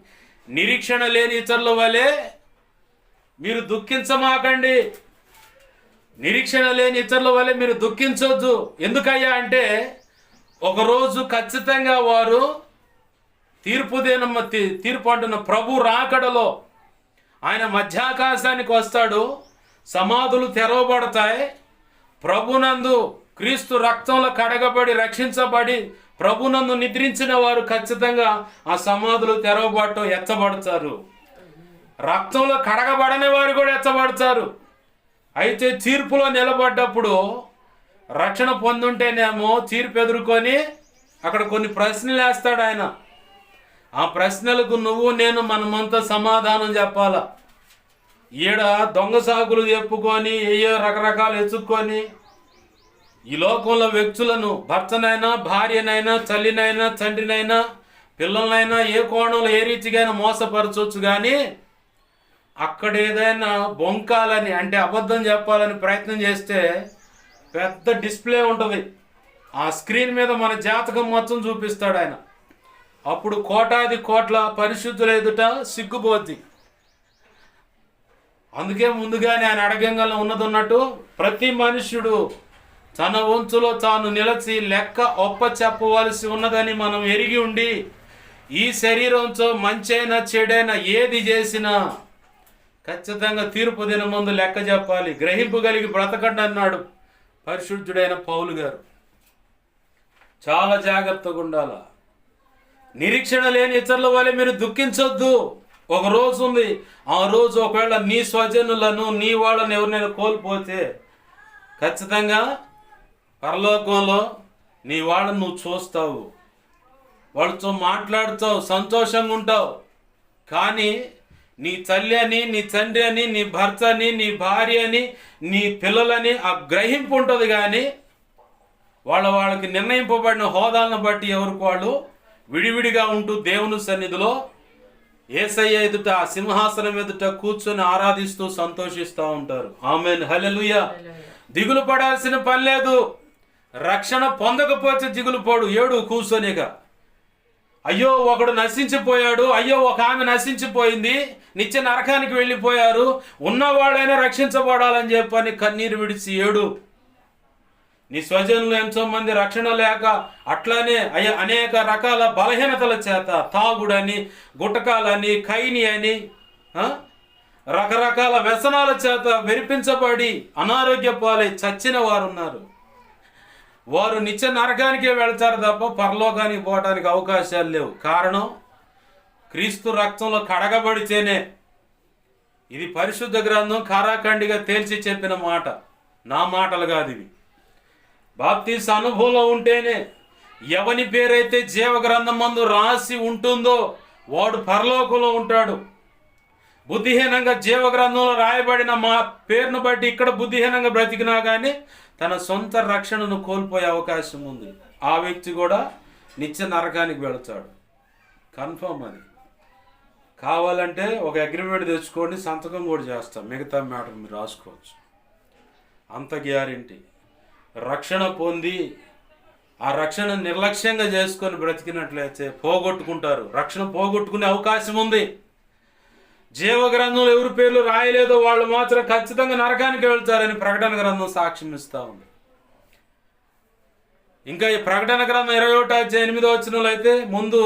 నిరీక్షణ లేని ఇతరుల వలె మీరు దుఃఖించమాకండి. నిరీక్షణ లేని ఇతరుల వలె మీరు దుఃఖించొద్దు. ఎందుకయ్యా అంటే ఒకరోజు ఖచ్చితంగా వారు తీర్పు అంటున్న ప్రభు రాకడలో ఆయన మధ్యాకాశానికి వస్తాడు, సమాధులు తెరవబడతాయి. ప్రభునందు క్రీస్తు రక్తంలో కడగబడి రక్షించబడి ప్రభునందు నిద్రించిన వారు ఖచ్చితంగా ఆ సమాధులు తెరవబడటం ఎత్తబడతారు. రక్తంలో కడగబడని వారు కూడా ఎత్తబడతారు. అయితే తీర్పులో నిలబడ్డప్పుడు రక్షణ పొందుంటేనేమో తీర్పు ఎదుర్కొని అక్కడ కొన్ని ప్రశ్నలు వేస్తాడు ఆయన. ఆ ప్రశ్నలకు నువ్వు నేను మనమంతా సమాధానం చెప్పాలా. ఈడ దొంగ సాకులు చెప్పుకొని ఏయో రకరకాలు ఎత్తుక్కొని ఈ లోకంలో వ్యక్తులను, భర్తనైనా భార్యనైనా తల్లినైనా తండ్రినైనా పిల్లలనైనా ఏ కోణంలో ఏ రీతిగా మోసపరచవచ్చు. కానీ అక్కడ ఏదైనా బొంకాలని అంటే అబద్ధం చెప్పాలని ప్రయత్నం చేస్తే పెద్ద డిస్ప్లే ఉంటుంది. ఆ స్క్రీన్ మీద మన జాతకం మొత్తం చూపిస్తాడు ఆయన. అప్పుడు కోటాది కోట్ల పరిశుద్ధుల ఎదుట సిగ్గుపోద్ది. అందుకే ముందుగానే ఆయన అడగంగా ఉన్నదన్నట్టు ప్రతి మనుష్యుడు తన వంతులో తాను నిలిచి లెక్క ఒప్ప చెప్పవలసి ఉన్నదని మనం ఎరిగి ఉండి ఈ శరీరంతో మంచైనా చెడైనా ఏది చేసినా ఖచ్చితంగా తీర్పు దినం ముందు లెక్క చెప్పాలి. గ్రహింపు కలిగి బ్రతకండి అన్నాడు పరిశుద్ధుడైన పౌలు గారు. చాలా జాగ్రత్తగా ఉండాల. నిరీక్షణ లేని ఇతరుల వల్ల మీరు దుఃఖించొద్దు. ఒక రోజు ఉంది, ఆ రోజు ఒకవేళ నీ స్వజనులను నీ వాళ్ళని ఎవరినైనా కోల్పోతే ఖచ్చితంగా పరలోకంలో నీ వాళ్ళని నువ్వు చూస్తావు, వాళ్ళతో మాట్లాడుతావు, సంతోషంగా ఉంటావు. కానీ నీ తల్లి అని, నీ తండ్రి అని, నీ భర్త అని, నీ భార్య అని, నీ పిల్లలని ఆ గ్రహింపు ఉంటుంది. కానీ వాళ్ళకి నిర్ణయింపబడిన హోదాలను బట్టి ఎవరికి వాళ్ళు విడివిడిగా ఉంటూ దేవుని సన్నిధిలో యేసయ్య ఎదుట, ఆ సింహాసనం ఎదుట కూర్చొని ఆరాధిస్తూ సంతోషిస్తూ ఉంటారు. ఆమేన్, హల్లెలూయా. దిగులు పడాల్సిన పని లేదు. రక్షణ పొందకపోతే దిగులు పడు, ఏడు కూర్చొనిగా. అయ్యో ఒకడు నశించిపోయాడు, అయ్యో ఒక ఆమె నశించిపోయింది, నిత్య నరకానికి వెళ్ళిపోయారు, ఉన్నవాళ్ళైనా రక్షించబడాలని చెప్పని కన్నీరు విడిచి ఏడు. నీ స్వజనులు ఎంతో మంది రక్షణ లేక అట్లానే అనేక రకాల బలహీనతల చేత తాగుడని, గుటకాలని, ఖైని అని రకరకాల వ్యసనాల చేత వెరిపించబడి అనారోగ్య పాలై చచ్చిన వారు ఉన్నారు. వారు నిత్య నరకానికే వెళ్తారు తప్ప పరలోకానికి పోవడానికి అవకాశాలు లేవు. కారణం క్రీస్తు రక్తంలో కడగబడితేనే. ఇది పరిశుద్ధ గ్రంథం కారాఖండిగా తేల్చి చెప్పిన మాట, నా మాటలు కాదు ఇవి. బాప్తీసు అనుభవంలో ఉంటేనే, ఎవని పేరైతే జీవ గ్రంథం మందు రాసి ఉంటుందో వాడు పరలోకంలో ఉంటాడు. బుద్ధిహీనంగా జీవ గ్రంథంలో రాయబడిన మా పేరును బట్టి ఇక్కడ బుద్ధిహీనంగా బ్రతికినా కానీ తన సొంత రక్షణను కోల్పోయే అవకాశం ఉంది. ఆ వ్యక్తి కూడా నిత్య నరకానికి వెళతాడు. కన్ఫర్మ్ అది. కావాలంటే ఒక అగ్రిమెంట్ తెచ్చుకోండి, సంతకం కూడా చేస్తాం, మిగతా మ్యాటర్ మీరు రాసుకోవచ్చు. అంత గ్యారెంటీ. రక్షణ పొంది ఆ రక్షణ నిర్లక్ష్యంగా చేసుకొని బ్రతికినట్లయితే పోగొట్టుకుంటారు. రక్షణ పోగొట్టుకునే అవకాశం ఉంది. జీవ గ్రంథంలో ఎవరి పేర్లు రాయలేదో వాళ్ళు మాత్రం ఖచ్చితంగా నరకానికి వెళ్తారని ప్రకటన గ్రంథం సాక్ష్యం ఇస్తూ ఉంది. ఇంకా ఈ ప్రకటన గ్రంథం 21:8 అయితే ముందు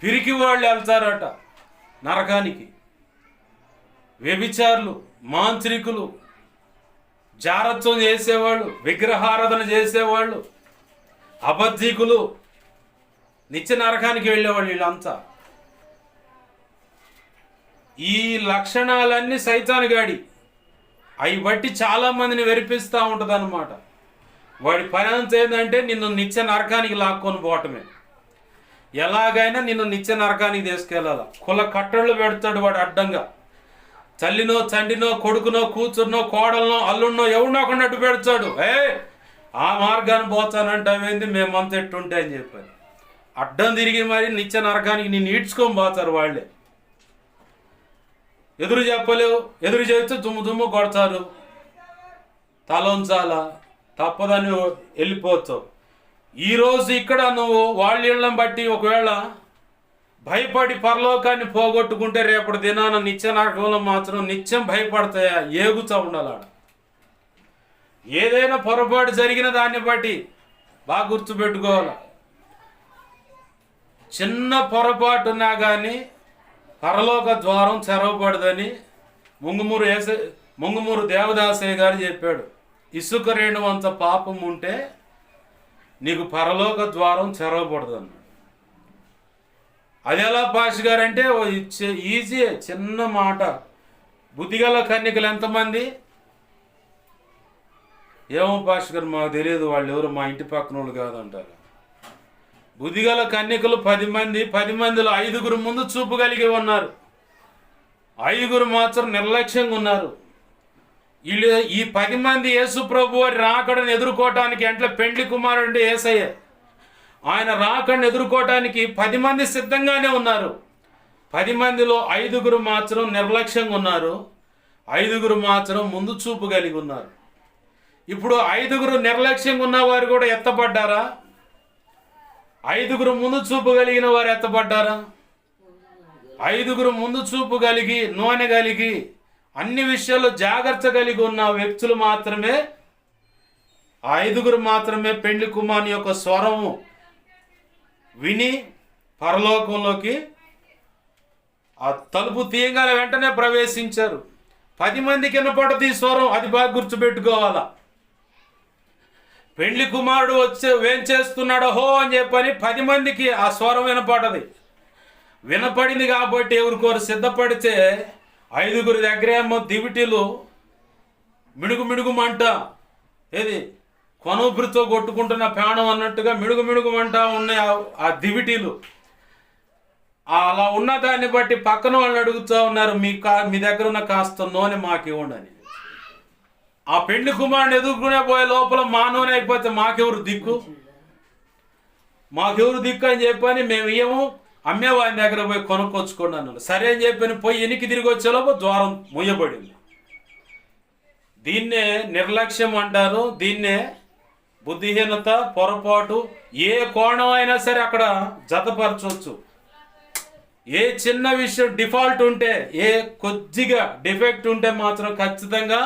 పిరికి వాళ్ళు వెళ్తారట నరకానికి. వ్యభిచారులు, మాంత్రికులు, జారత్వం చేసేవాళ్ళు, విగ్రహారాధన చేసేవాళ్ళు, అబద్ధికులు నిత్య నరకానికి వెళ్ళేవాళ్ళు. వీళ్ళంతా ఈ లక్షణాలన్నీ సైతాను గాడి, అవి బట్టి చాలామందిని వెరిపిస్తూ ఉంటుంది అన్నమాట. వాడి పని అంతా ఏంటంటే నిన్ను నిత్య నరకానికి లాక్కొని పోవటమే. ఎలాగైనా నిన్ను నిత్య నరకానికి తీసుకెళ్ళాల. కుల కట్టళ్ళు పెడతాడు వాడు అడ్డంగా. తల్లినో తండ్రినో కొడుకునో కూతురునో కోడలనో అల్లున్నో ఎవరినో ఒకటి అడ్డు పెడతాడు. ఆ మార్గాన్ని పోతానంటావేంది, మేమంత ఎట్టుంటే అని చెప్పారు. అడ్డం తిరిగి మరి నిత్య నరకానికి నిన్ను ఈడ్చుకొని పోతారు వాళ్ళే. ఎదురు చెప్పలేవు, ఎదురు చేస్తే దుమ్ము దుమ్ము కొడతారు. తలంచాలా, తప్పదని వెళ్ళిపోతావు. ఈరోజు ఇక్కడ నువ్వు వాళ్ళ ఇళ్ళని బట్టి ఒకవేళ భయపడి పరలోకాన్ని పోగొట్టుకుంటే రేపటి దినాన నిత్య నరకంలో మాత్రం నిత్యం భయపడతాయా, ఏగుతూ ఉండాలి. ఏదైనా పొరపాటు జరిగిన దాన్ని బట్టి బాగా గుర్తుపెట్టుకోవాలి. చిన్న పొరపాటున్నా కానీ పరలోక ద్వారం తెరవబడదని ముంగుమూరు దేవదాసయ్య గారు చెప్పాడు. ఇసుక రేణువంత పాపం ఉంటే నీకు పరలోక ద్వారం తెరవబడదు అన్నాడు. అది ఎలా పాష్ గారు అంటే ఈజీ, చిన్న మాట. బుద్ధిగల కన్యకలు ఎంతమంది? ఏమో పాష్ గారు మాకు తెలియదు, వాళ్ళు ఎవరు మా ఇంటి పక్కన వాళ్ళు కాదంటారు. బుద్ధిగల కన్యకలు 10 మంది. 10 మందిలో 5 ముందు చూపు కలిగి ఉన్నారు, 5 మాత్రం నిర్లక్ష్యంగా ఉన్నారు. వీళ్ళు ఈ 10 మంది యేసు ప్రభు వారి రాకడని ఎదుర్కోవటానికి, అంటే పెండ్లి కుమారుడు అంటే యేసయ్య, ఆయన రాకడని ఎదుర్కోవటానికి 10 మంది సిద్ధంగానే ఉన్నారు. 10 మందిలో 5 మాత్రం నిర్లక్ష్యంగా ఉన్నారు, 5 మాత్రం ముందు చూపు కలిగి ఉన్నారు. ఇప్పుడు 5 నిర్లక్ష్యంగా ఉన్నవారు కూడా ఎత్తపడ్డారా? 5 ముందు చూపు కలిగిన వారు ఎత్తపడ్డారా? 5 ముందు చూపు కలిగి, నూనె కలిగి, అన్ని విషయాల్లో జాగ్రత్త కలిగి ఉన్న వ్యక్తులు మాత్రమే, 5 మాత్రమే పెండ్లి కుమారుని యొక్క స్వరము విని పరలోకంలోకి ఆ తలుపు తీయగానే వెంటనే ప్రవేశించారు. 10 మందికి వినపడదు ఈ స్వరం, అది బాగా గుర్తుపెట్టుకోవాలా. పెండ్లి కుమారుడు వచ్చే ఏం చేస్తున్నాడో హో అని చెప్పని 10 మందికి ఆ స్వరం వినపడింది కాబట్టి ఎవరికోరు సిద్ధపడితే 5 దగ్గరేమో దివిటీలు మిడుగుమంట, ఏది కొనూపిరితో కొట్టుకుంటున్న ప్రాణం అన్నట్టుగా మిడుగుమంట ఉన్నాయి ఆ దివిటీలు. అలా ఉన్న దాన్ని బట్టి పక్కన వాళ్ళు అడుగుతూ ఉన్నారు, మీ దగ్గర ఉన్న కాస్త నూనె మాకు ఇవ్వండి అని. ఆ పెండ్లి కుమారుని ఎదుర్కొనే పోయే లోపల మా నూనె అయిపోతే మాకెవరు దిక్కు అని చెప్పని మేము ఇయ్యము, అమ్మేవాని దగ్గర పోయి కొనుక్కొచ్చుకోండి అన్నాడు. సరే అని చెప్పని పోయి ఎనికి తిరిగి వచ్చేలోపు ద్వారం మూయబడింది. దీన్నే నిర్లక్ష్యం అంటారు, దీన్నే బుద్ధిహీనత, పొరపాటు. ఏ కోణం అయినా సరే అక్కడ జతపరచవచ్చు. ఏ చిన్న విషయం డిఫాల్ట్ ఉంటే, ఏ కొద్దిగా డిఫెక్ట్ ఉంటే మాత్రం ఖచ్చితంగా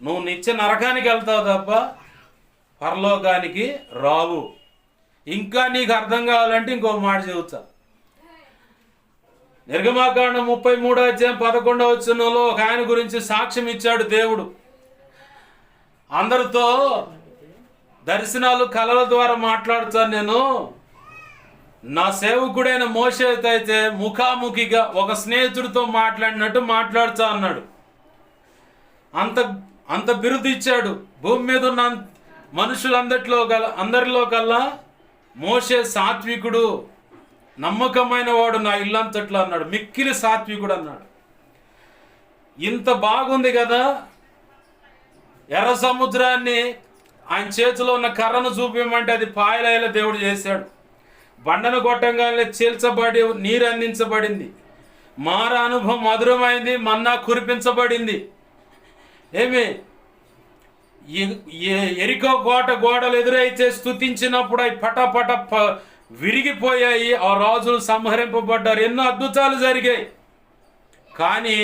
నువ్వు నిత్య నరకానికి వెళ్తావు తప్ప పరలోకానికి రావు. ఇంకా నీకు అర్థం కావాలంటే ఇంకో మాట చెబుతా. నిర్గమాకాండం 33:11 ఒక ఆయన గురించి సాక్ష్యం ఇచ్చాడు దేవుడు. అందరితో దర్శనాలు కళల ద్వారా మాట్లాడుతాను నేను, నా సేవకుడైన మోషే అయితే ముఖాముఖిగా ఒక స్నేహితుడితో మాట్లాడినట్టు మాట్లాడుతా అన్నాడు. అంత బిరుదు ఇచ్చాడు. భూమి మీద ఉన్న అందరిలో కల్లా మోషే సాత్వికుడు, నమ్మకమైన వాడు నా ఇల్లంతట్లో అన్నాడు. మిక్కిలి సాత్వికుడు అన్నాడు. ఇంత బాగుంది కదా. ఎర్ర సముద్రాన్ని ఆయన చేతిలో ఉన్న కర్రను చూపించమంటే అది పాయలైల దేవుడు చేశాడు. బండను కొట్టంగానే చీల్చబడి నీరు అందించబడింది. మార అనుభవం మధురమైంది, మన్నా కురిపించబడింది. ఏమి ఎరికో గోడలు ఎదురైతే స్తుతించినప్పుడు అవి పటపట విరిగిపోయాయి. ఆ రాజులు సంహరింపబడ్డారు. ఎన్నో అద్భుతాలు జరిగాయి. కానీ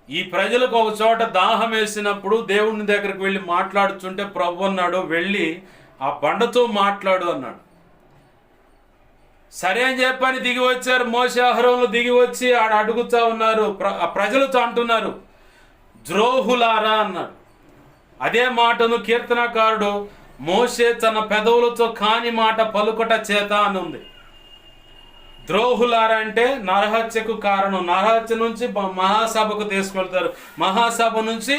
ఈ ప్రజలకు ఒక చోట దాహం వేసినప్పుడు దేవుని దగ్గరికి వెళ్ళి మాట్లాడుతుంటే ప్రభు అన్నాడు, వెళ్ళి ఆ బండతో మాట్లాడు అన్నాడు. సరే అని చెప్పని దిగి వచ్చారు. మోషే అహరోనులు దిగి వచ్చి ఆడ అడుగుతా ఉన్నారు. ప్రజలతో అంటున్నారు, ద్రోహులారా అన్నాడు. అదే మాటను కీర్తనకారుడు మోషే తన పెదవులతో కాని మాట పలుకట చేత అని ఉంది. ద్రోహులారా అంటే నరహత్యకు కారణం. నరహత్య నుంచి మహాసభకు తీసుకెళ్తారు. మహాసభ నుంచి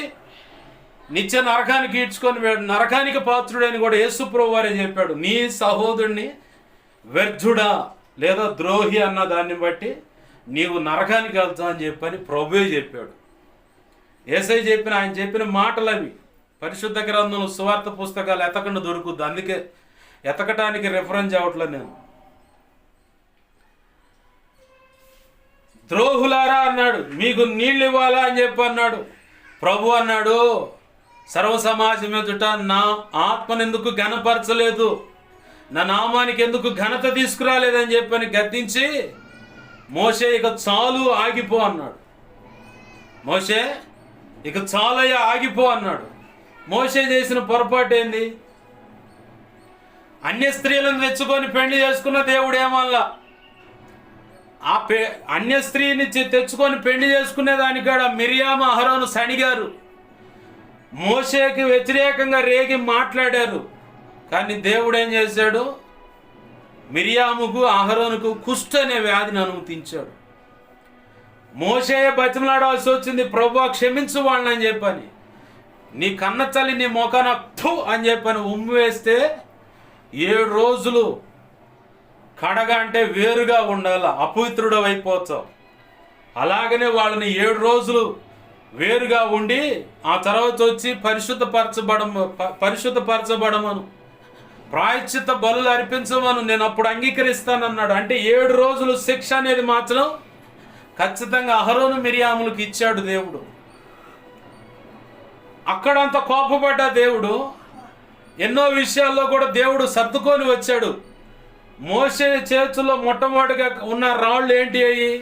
నిత్య నరకానికి ఈడ్చుకొని నరకానికి పాత్రుడని కూడా యేసుప్రభువు వారే చెప్పాడు. నీ సహోదరుడిని వ్యర్థుడా లేదా ద్రోహి అన్న దాన్ని బట్టి నీవు నరకానికి వెళ్తావు అని చెప్పని ప్రభువే చెప్పాడు. యేసయ్య ఆయన చెప్పిన మాటలు అవి. పరిశుద్ధ గ్రంథంలో సువార్త పుస్తకాలు ఎతకండి దొరుకుద్ది. అందుకే ఎతకటానికి రిఫరెన్స్ అవ్వట్లేదు నేను. ద్రోహులారా అన్నాడు, మీకు నీళ్ళు ఇవ్వాలా అని చెప్పి అన్నాడు. ప్రభు అన్నాడు, సర్వ సమాజం ఎదుట నా ఆత్మనెందుకు ఘనపరచలేదు, నా నామానికి ఎందుకు ఘనత తీసుకురాలేదని చెప్పని గద్దించి, మోషే ఇక చాలు ఆగిపో అన్నాడు. మోషే ఇక చాలయ్య ఆగిపో అన్నాడు. మోషే చేసిన పొరపాటు ఏంది? అన్య స్త్రీలను తెచ్చుకొని పెళ్లి చేసుకున్న దేవుడు ఏమల్లా అన్య స్త్రీని తెచ్చుకొని పెళ్లి చేసుకునే దానికాడ మిరియాము అహరోను సణిగారు, మోషేకి వ్యతిరేకంగా రేగి మాట్లాడారు. కానీ దేవుడు ఏం చేశాడు? మిరియాముకు అహరోనుకు కుష్ఠ అనే వ్యాధిని అనుమతించాడు. మోషే బతిమలాడాల్సి వచ్చింది, ప్రభువా క్షమించు వాళ్ళని అని చెప్పని. నీ కన్న తల్లి నీ మొఖాన థు అని చెప్పని ఉమ్మి వేస్తే 7 రోజులు కడగా అంటే వేరుగా ఉండాలి, అపవిత్రుడు అయిపోతావు. అలాగనే వాళ్ళని 7 రోజులు వేరుగా ఉండి ఆ తర్వాత వచ్చి పరిశుద్ధపరచబడమను, ప్రాయశ్చిత్త బలులు అర్పించమను, నేను అప్పుడు అంగీకరిస్తానన్నాడు. అంటే 7 రోజులు శిక్ష అనేది మాత్రం ఖచ్చితంగా అహరోను మిరియాములకు ఇచ్చాడు దేవుడు. అక్కడంత కోపపడ్డ దేవుడు ఎన్నో విషయాల్లో కూడా దేవుడు సర్దుకొని వచ్చాడు. మోషే చేతుల్లో మొట్టమొదటిగా ఉన్న రాళ్ళు ఏంటి? అయ్యి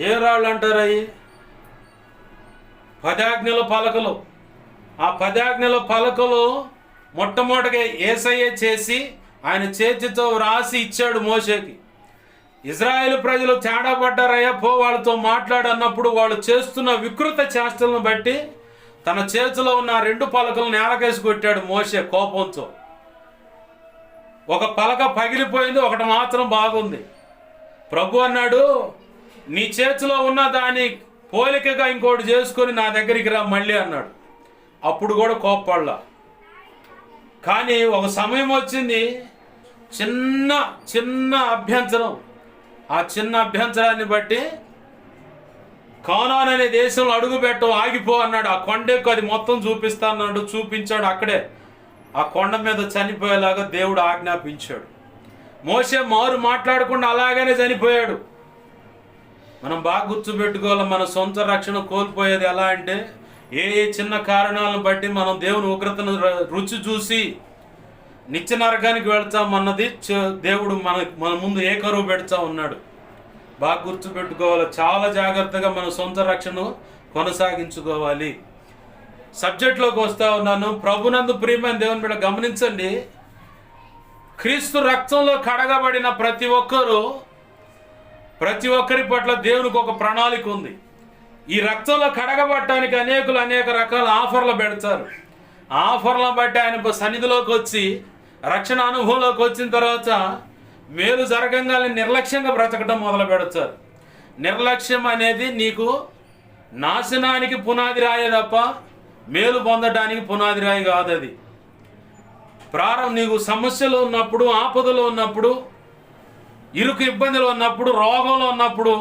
ఏ రాళ్ళు అంటారు? అయ్యి 10 ఆజ్ఞల పలకలు. ఆ 10 ఆజ్ఞల పలకలు మొట్టమొదటిగా యేసయ్య చేసి ఆయన చేతితో వ్రాసి ఇచ్చాడు మోషేకి. ఇజ్రాయేలు ప్రజలు తేడా పడ్డారయ్యా, పో వాళ్ళతో మాట్లాడన్నప్పుడు వాళ్ళు చేస్తున్న వికృత చేష్టలను బట్టి తన చేతిలో ఉన్న 2 పలకలను నేలకేసి కొట్టాడు మోషే కోపంతో. ఒక పలక పగిలిపోయింది, ఒకటి మాత్రం బాగుంది. ప్రభు అన్నాడు, నీ చేతిలో ఉన్న దాని పోలికగా ఇంకోటి చేసుకొని నా దగ్గరికి రా మళ్ళీ అన్నాడు. అప్పుడు కూడా కోప్పడలా. కానీ ఒక సమయం వచ్చింది, చిన్న అభ్యంతరం. ఆ చిన్న అభ్యంతరాన్ని బట్టి కానాన్ అనే దేశంలో అడుగు పెట్టవు, ఆగిపో అన్నాడు. ఆ కొండకు అది మొత్తం చూపిస్తా అన్నాడు. చూపించాడు. అక్కడే ఆ కొండ మీద చనిపోయేలాగా దేవుడు ఆజ్ఞాపించాడు. మోషే మారు మాట్లాడకుండా అలాగనే చనిపోయాడు. మనం బాగా గుర్తుపెట్టుకోవాలి, మన సొంత రక్షణ కోల్పోయేది ఎలా అంటే, ఏ చిన్న కారణాలను బట్టి మనం దేవుని ఉగ్రతను రుచి చూసి నిత్య నరకానికి వెళ్తామన్నది దేవుడు మన ముందు ఏ కరువు పెడతా ఉన్నాడు. బాగా గుర్తుపెట్టుకోవాలి. చాలా జాగ్రత్తగా మన సొంత రక్షణ కొనసాగించుకోవాలి. సబ్జెక్ట్లోకి వస్తా ఉన్నాను. ప్రభునందు ప్రియమైన దేవుని బిడ్డ గమనించండి, క్రీస్తు రక్తంలో కడగబడిన ప్రతి ఒక్కరి పట్ల దేవునికి ఒక ప్రణాళిక ఉంది. ఈ రక్తంలో కడగబడటానికి అనేక రకాల ఆఫర్లు పెడతారు. ఆఫర్లను బట్టి ఆయన సన్నిధిలోకి వచ్చి రక్షణ అనుభవంలోకి వచ్చిన తర్వాత మేలు జరగంగానే నిర్లక్ష్యంగా బ్రతకడం మొదలు పెడతారు. నిర్లక్ష్యం అనేది నీకు నాశనానికి పునాది రాయే తప్ప మేలు పొందడానికి పునాది రాయి కాదు. అది నీకు సమస్యలు ఉన్నప్పుడు, ఆపదలో ఉన్నప్పుడు, ఇరుకు ఇబ్బందులు ఉన్నప్పుడు, రోగంలో ఉన్నప్పుడు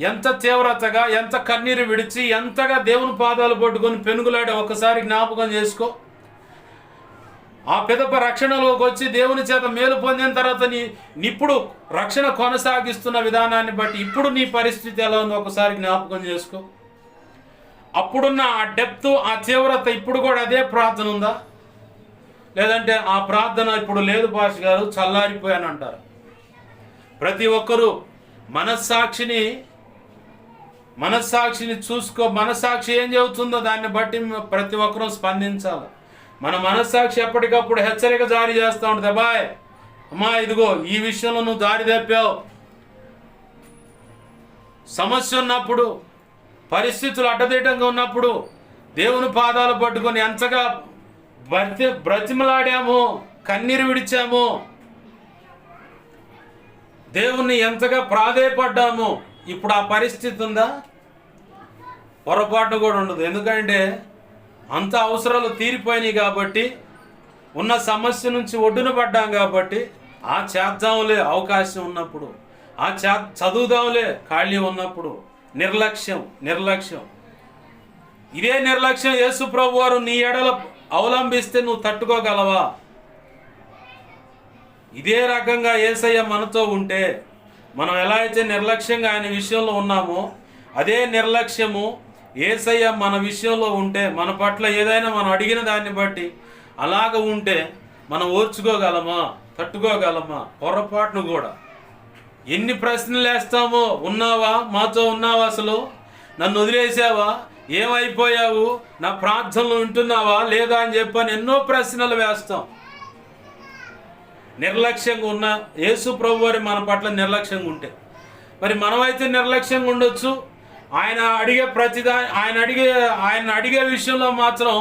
ఎంత తీవ్రతగా, ఎంత కన్నీరు విడిచి, ఎంతగా దేవుని పాదాలు పట్టుకొని పెనుగులాడి ఒకసారి జ్ఞాపకం చేసుకో. ఆ పిదప రక్షణలోకి వచ్చి దేవుని చేత మేలు పొందిన తర్వాత ఇప్పుడు రక్షణ కొనసాగిస్తున్న విధానాన్ని బట్టి ఇప్పుడు నీ పరిస్థితి ఎలా ఉందో ఒకసారి జ్ఞాపకం చేసుకో. అప్పుడున్న ఆ డెప్త్, ఆ తీవ్రత ఇప్పుడు కూడా అదే ప్రార్థన ఉందా? లేదంటే ఆ ప్రార్థన ఇప్పుడు లేదు పాష గారు, చల్లారిపోయానంటారు. ప్రతి ఒక్కరూ మనస్సాక్షిని చూసుకో. మనస్సాక్షి ఏం చెబుతుందో దాన్ని బట్టి ప్రతి ఒక్కరూ స్పందించాలి. మన మనస్సాక్షి ఎప్పటికప్పుడు హెచ్చరిక జారీ చేస్తూ ఉంటుంది. అబ్బాయ్, అమ్మా, ఇదిగో ఈ విషయంలో నువ్వు దారి తప్పావు. సమస్య ఉన్నప్పుడు, పరిస్థితులు అడ్డదిడ్డంగా ఉన్నప్పుడు దేవుని పాదాలు పట్టుకొని ఎంతగా బ్రతిమలాడామో, కన్నీరు విడిచామో, దేవుణ్ణి ఎంతగా ప్రాధేయపడ్డామో ఇప్పుడు ఆ పరిస్థితి ఉందా? పొరపాటు కూడా ఉండదు. ఎందుకంటే అంత అవసరాలు తీరిపోయినాయి కాబట్టి, ఉన్న సమస్య నుంచి ఒడ్డున పడ్డాం కాబట్టి, ఆ చేద్దాంలే అవకాశం ఉన్నప్పుడు, ఆ చదువుదాంలే ఖాళీ ఉన్నప్పుడు నిర్లక్ష్యం. ఇదే నిర్లక్ష్యం యేసు ప్రభు వారు నీ ఎడల అవలంబిస్తే నువ్వు తట్టుకోగలవా? ఇదే రకంగా యేసయ్య మనతో ఉంటే, మనం ఎలా అయితే నిర్లక్ష్యంగా ఆయన విషయంలో ఉన్నామో, అదే నిర్లక్ష్యము యేసయ్య మన విషయంలో ఉంటే, మన పట్ల ఏదైనా మనం అడిగిన దాన్ని బట్టి అలాగ ఉంటే మనం ఓర్చుకోగలమా? తట్టుకోగలమా? పొరపాటును కూడా ఎన్ని ప్రశ్నలు వేస్తామో, ఉన్నావా? మాతో ఉన్నావా? అసలు నన్ను వదిలేసావా? ఏమైపోయావు? నా ప్రార్థనలు వింటున్నావా లేదా అని చెప్పని ఎన్నో ప్రశ్నలు వేస్తాం. నిర్లక్ష్యంగా ఉన్న యేసు ప్రభు వారి మన పట్ల నిర్లక్ష్యంగా ఉంటే, మరి మనమైతే నిర్లక్ష్యంగా ఉండొచ్చు. ఆయన అడిగే విషయంలో మాత్రం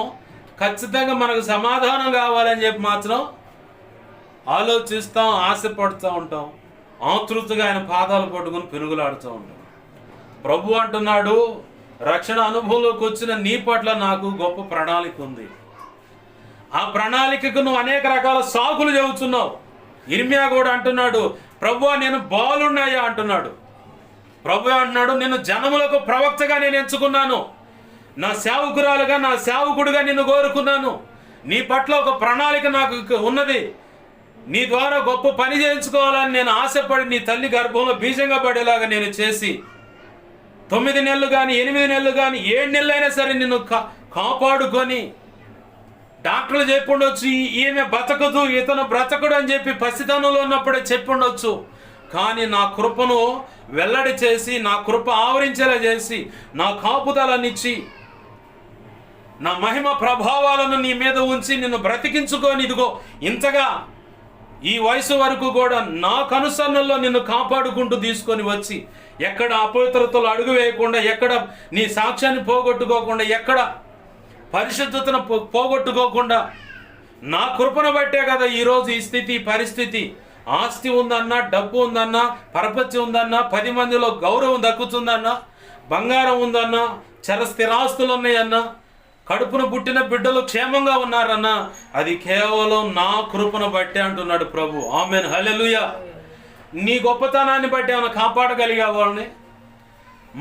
ఖచ్చితంగా మనకు సమాధానం కావాలని చెప్పి మాత్రం ఆలోచిస్తాం, ఆశపడుతూ ఉంటాం. ఆతృతగా ఆయన పాదాలు పట్టుకుని పెనుగులాడుతూ ఉంటాం. ప్రభు అంటున్నాడు, రక్షణ అనుభవంలోకి వచ్చిన నీ పట్ల నాకు గొప్ప ప్రణాళిక ఉంది. ఆ ప్రణాళికకు నువ్వు అనేక రకాల సాకులు చెబుతున్నావు. ఇర్మియా కూడా అంటున్నాడు, ప్రభువా నేను బాలున్నాయా అంటున్నాడు. ప్రభు అంటున్నాడు, నిన్ను జనములకు ప్రవక్తగా నేను ఎంచుకున్నాను, నా సేవకురాలుగా, నా సేవకుడిగా నిన్ను కోరుకున్నాను. నీ పట్ల ఒక ప్రణాళిక నాకు ఉన్నది. నీ ద్వారా గొప్ప పని చేయించుకోవాలని నేను ఆశపడి నీ తల్లి గర్భంలో బీజంగా పడేలాగా నేను చేసి 9 నెలలు కానీ 8 నెలలు కానీ 7 నెలలైనా సరే నిన్ను కాపాడుకొని, డాక్టర్లు చెప్పుండొచ్చు ఈమె బతకదు, ఇతను బ్రతకడు అని చెప్పి పసితనంలో ఉన్నప్పుడే చెప్పుండొచ్చు. కానీ నా కృపను వెల్లడి చేసి, నా కృప ఆవరించేలా చేసి, నా కాపుదలనిచ్చి, నా మహిమ ప్రభావాలను నీ మీద ఉంచి నిన్ను బ్రతికించుకొని, ఇదిగో ఇంతగా ఈ వయసు వరకు కూడా నా కనుసన్నల్లో నిన్ను కాపాడుకుంటూ తీసుకొని వచ్చి, ఎక్కడ అపవిత్రతలు అడుగు వేయకుండా, ఎక్కడ నీ సాక్ష్యాన్ని పోగొట్టుకోకుండా, ఎక్కడ పరిశుద్ధతను పోగొట్టుకోకుండా, నా కృపను బట్టే కదా ఈరోజు ఈ స్థితి, పరిస్థితి. ఆస్తి ఉందన్నా, డబ్బు ఉందన్నా, పరపతి ఉందన్నా, 10 మందిలో గౌరవం దక్కుతుందన్నా, బంగారం ఉందన్నా, స్థిరాస్తులు ఉన్నాయన్నా, కడుపును పుట్టిన బిడ్డలు క్షేమంగా ఉన్నారన్నా, అది కేవలం నా కృపను బట్టే అంటున్నాడు ప్రభు. ఆమెన్, హల్లెలూయా. నీ గొప్పతనాన్ని బట్టి ఏమైనా కాపాడగలిగా వాళ్ళని?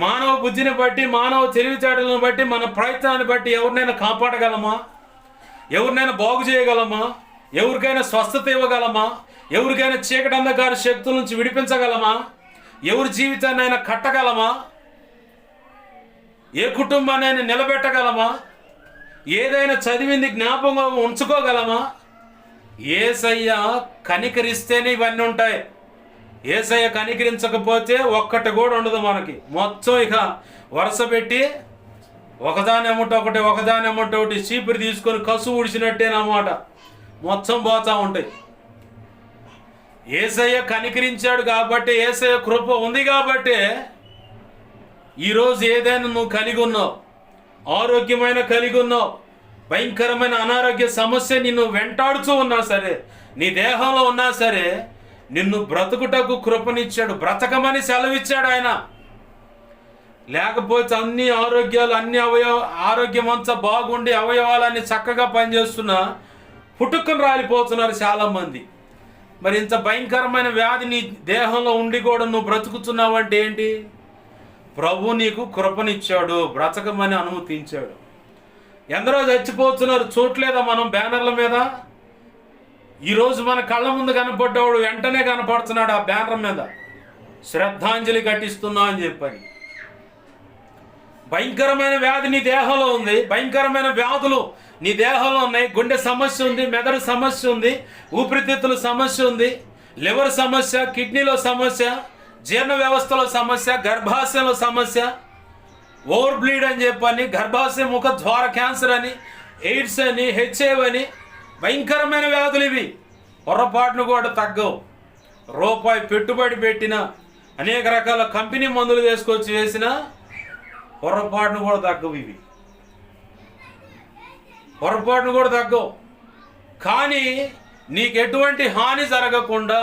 మానవ బుద్ధిని బట్టి, మానవ తెలివితేటలను బట్టి, మన ప్రయత్నాన్ని బట్టి ఎవరినైనా కాపాడగలమా? ఎవరినైనా బాగు చేయగలమా? ఎవరికైనా స్వస్థత ఇవ్వగలమా? ఎవరికైనా చీకటి అంధకార శక్తుల నుంచి విడిపించగలమా? ఎవరి జీవితాన్ని అయినా కట్టగలమా? ఏ కుటుంబాన్ని నిలబెట్టగలమా? ఏదైనా చదివింది జ్ఞాపకంగా ఉంచుకోగలమా? యేసయ్య కనికరిస్తేనే ఇవన్నీ ఉంటాయి. యేసయ్య కనికరించకపోతే ఒక్కటి కూడా ఉండదు మనకి. మొత్తం ఇక వరుస పెట్టి ఒకదాని ఎమ్మట ఒకటి చీపురు తీసుకొని కసు ఊడిచినట్టేనమాట మొత్తం పోతా ఉంటాయి. యేసయ్య కనికరించాడు కాబట్టి, యేసయ్య కృప ఉంది కాబట్టి ఈరోజు ఏదైనా నువ్వు కలిగి ఉన్నావు, ఆరోగ్యమైన కలిగి ఉన్నావు, భయంకరమైన అనారోగ్య సమస్య నిన్ను వెంటాడుతూ ఉన్నా సరే, నీ దేహంలో ఉన్నా సరే, నిన్ను బ్రతుకుటకు కృపనిచ్చాడు, బ్రతకమని సెలవిచ్చాడు ఆయన. లేకపోతే అన్ని ఆరోగ్యాలు, ఆరోగ్యం అంతా బాగుండి అవయవాలన్నీ చక్కగా పనిచేస్తున్నా పుట్టుకొని రాలిపోతున్నారు చాలామంది. మరి ఇంత భయంకరమైన వ్యాధి నీ దేహంలో ఉండి కూడా నువ్వు బ్రతుకుతున్నావంటే ఏంటి? ప్రభు నీకు కృపనిచ్చాడు, బ్రతకమని అనుమతించాడు. ఎందరో చచ్చిపోతున్నారు, చూడలేదా మనం బ్యానర్ల మీద? ఈరోజు మన కళ్ళ ముందు కనపడ్డవాడు వెంటనే కనపడుతున్నాడు ఆ బ్యానర్ మీద, శ్రద్ధాంజలి ఘటిస్తున్నా అని చెప్పని. భయంకరమైన వ్యాధి నీ దేహంలో ఉంది, భయంకరమైన వ్యాధులు నీ దేహంలో ఉన్నాయి. గుండె సమస్య ఉంది, మెదడు సమస్య ఉంది, ఊపిరితిత్తుల సమస్య ఉంది, లివర్ సమస్య, కిడ్నీలో సమస్య, జీర్ణ వ్యవస్థలో సమస్య, గర్భాశయంలో సమస్య, ఓవర్ బ్లీడ్ అని చెప్పని, గర్భాశయ ముఖ ద్వార క్యాన్సర్ అని, ఎయిడ్స్ అని, హెచ్ఐవి అని, భయంకరమైన వ్యాధులు ఇవి. పొరపాటును కూడా తగ్గవు. రూపాయి పెట్టుబడి పెట్టిన, అనేక రకాల కంపెనీ మందులు వేసుకొచ్చి వేసిన పొరపాటును కూడా తగ్గవు ఇవి. పొరపాటును కూడా తగ్గవు. కానీ నీకు ఎటువంటి హాని జరగకుండా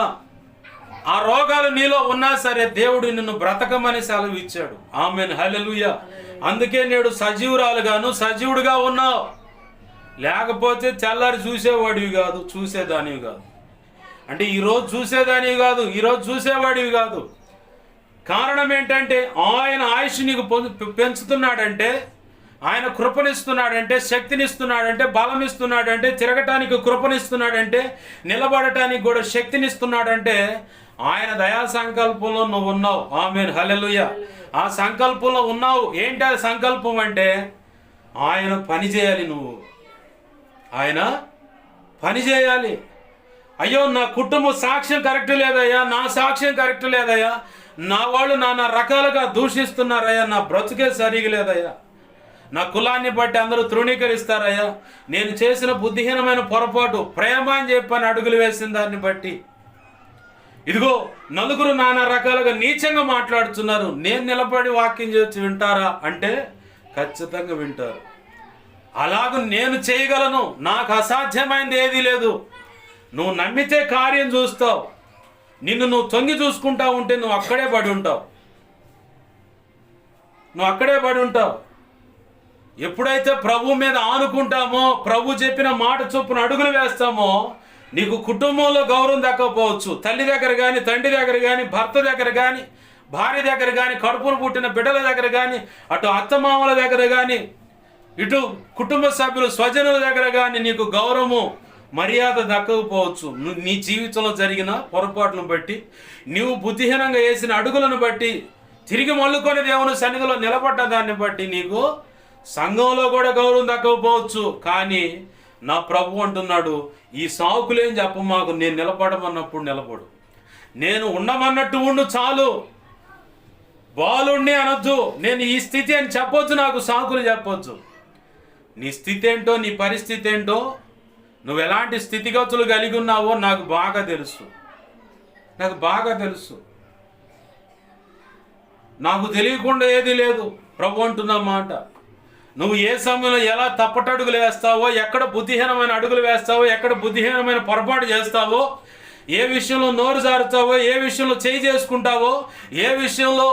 ఆ రోగాలు నీలో ఉన్నా సరే దేవుడు నిన్ను బ్రతకమని సెలవు ఇచ్చాడు. ఆమేన్, హల్లెలూయా. అందుకే నేడు సజీవురాలుగాను సజీవుడిగా ఉన్నావు. లేకపోతే తెల్లారి చూసేవాడివి కాదు, చూసేదానివి కాదు. అంటే ఈరోజు చూసేదానివి కాదు, ఈరోజు చూసేవాడివి కాదు. కారణం ఏంటంటే ఆయన ఆయుష్ నీకు పెంచుతున్నాడంటే, ఆయన కృపనిస్తున్నాడంటే, శక్తినిస్తున్నాడంటే, బలం ఇస్తున్నాడంటే, తిరగటానికి కృపనిస్తున్నాడంటే, నిలబడటానికి కూడా శక్తినిస్తున్నాడంటే ఆయన దయా సంకల్పంలో నువ్వు ఉన్నావు. ఆమేన్, హల్లెలూయా. ఆ సంకల్పంలో ఉన్నావు. ఏంటి ఆ సంకల్పం అంటే ఆయన పని చేయాలి. నువ్వు ఆయన పని చేయాలి. అయ్యో నా కుటుంబ సాక్ష్యం కరెక్ట్ లేదయ్యా, నా సాక్ష్యం కరెక్ట్ లేదయ్యా, నా వాళ్ళు నానా రకాలుగా దూషిస్తున్నారయ్యా, నా బ్రతుకే సరిగా లేదయ్యా, నా కులాన్ని బట్టి అందరూ తృణీకరిస్తారయ్యా, నేను చేసిన బుద్ధిహీనమైన పొరపాటు ప్రేమ అని చెప్పని అడుగులు వేసిన దాన్ని బట్టి ఇదిగో నలుగురు నానా రకాలుగా నీచంగా మాట్లాడుతున్నారు, నేను నిలబడి వాక్యం చేసి వింటారా అంటే ఖచ్చితంగా వింటారు. అలాగూ నేను చేయగలను, నాకు అసాధ్యమైనది ఏదీ లేదు. నువ్వు నమ్మితే కార్యం చూస్తావు. నిన్ను నువ్వు తొంగి చూసుకుంటా ఉంటే నువ్వు అక్కడే పడి ఉంటావు. నువ్వు అక్కడే పడి ఉంటావు. ఎప్పుడైతే ప్రభు మీద ఆనుకుంటామో, ప్రభు చెప్పిన మాట చొప్పున అడుగులు వేస్తామో, నీకు కుటుంబంలో గౌరవం దక్కకపోవచ్చు. తల్లి దగ్గర కానీ, తండ్రి దగ్గర కానీ, భర్త దగ్గర కానీ, భార్య దగ్గర కానీ, కడుపును పుట్టిన బిడ్డల దగ్గర కానీ, అటు అత్తమామల దగ్గర కానీ, ఇటు కుటుంబ సభ్యులు స్వజనుల దగ్గర కానీ నీకు గౌరవము మర్యాద దక్కకపోవచ్చు. నీ జీవితంలో జరిగిన పొరపాట్లను బట్టి, నీవు బుద్ధిహీనంగా వేసిన అడుగులను బట్టి, తిరిగి మళ్ళుకొని దేవుని సన్నిధిలో నిలబడ్డ దాన్ని బట్టి నీకు సంఘంలో కూడా గౌరవం దక్కకపోవచ్చు. కానీ నా ప్రభు అంటున్నాడు, ఈ సాకులేం చెప్ప మాకు, నేను నిలబడమన్నప్పుడు నిలబడు, నేను ఉండమన్నట్టు ఉండు చాలు, బాలుణ్ణి అనొద్దు, నేను ఈ స్థితి అని చెప్పొచ్చు, నాకు సాకులు చెప్పొచ్చు. నీ స్థితి ఏంటో, నీ పరిస్థితి ఏంటో, నువ్వు ఎలాంటి స్థితిగతులు కలిగి ఉన్నావో నాకు బాగా తెలుసు. నాకు బాగా తెలుసు. నాకు తెలియకుండా ఏది లేదు. ప్రభు అంటున్న మాట, నువ్వు ఏ సమయంలో ఎలా తప్పటడుగులు వేస్తావో, ఎక్కడ బుద్ధిహీనమైన అడుగులు వేస్తావో, ఎక్కడ బుద్ధిహీనమైన పొరపాటు చేస్తావో, ఏ విషయంలో నోరు జారుతావో, ఏ విషయంలో చేయి చేసుకుంటావో, ఏ విషయంలో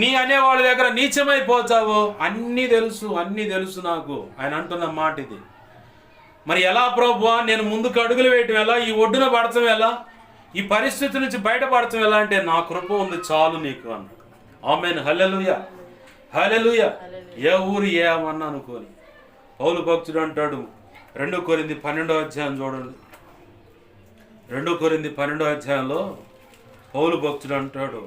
నీ అనేవాళ్ళ దగ్గర నీచమైపోతావో అన్నీ తెలుసు, అన్నీ తెలుసు నాకు. ఆయన అంటున్న మాట ఇది. మరి ఎలా ప్రభువా, నేను ముందుకు అడుగులు వేయటం ఎలా, ఈ ఒడ్డున పడటం ఎలా, ఈ పరిస్థితి నుంచి బయటపడటం ఎలా అంటే నా కృప ఉంది చాలు నీకు అన్నాడు. ఆమేన్, హల్లెలూయా, హల్లెలూయా. ఏ ఊరు ఏమన్నా అనుకోని పౌలు భక్తుడు అంటాడు, 2 కొరింథీ 12వ అధ్యాయం చూడండి. 2 కొరింథీ 12వ అధ్యాయంలో పౌలు భక్తుడు అంటాడు,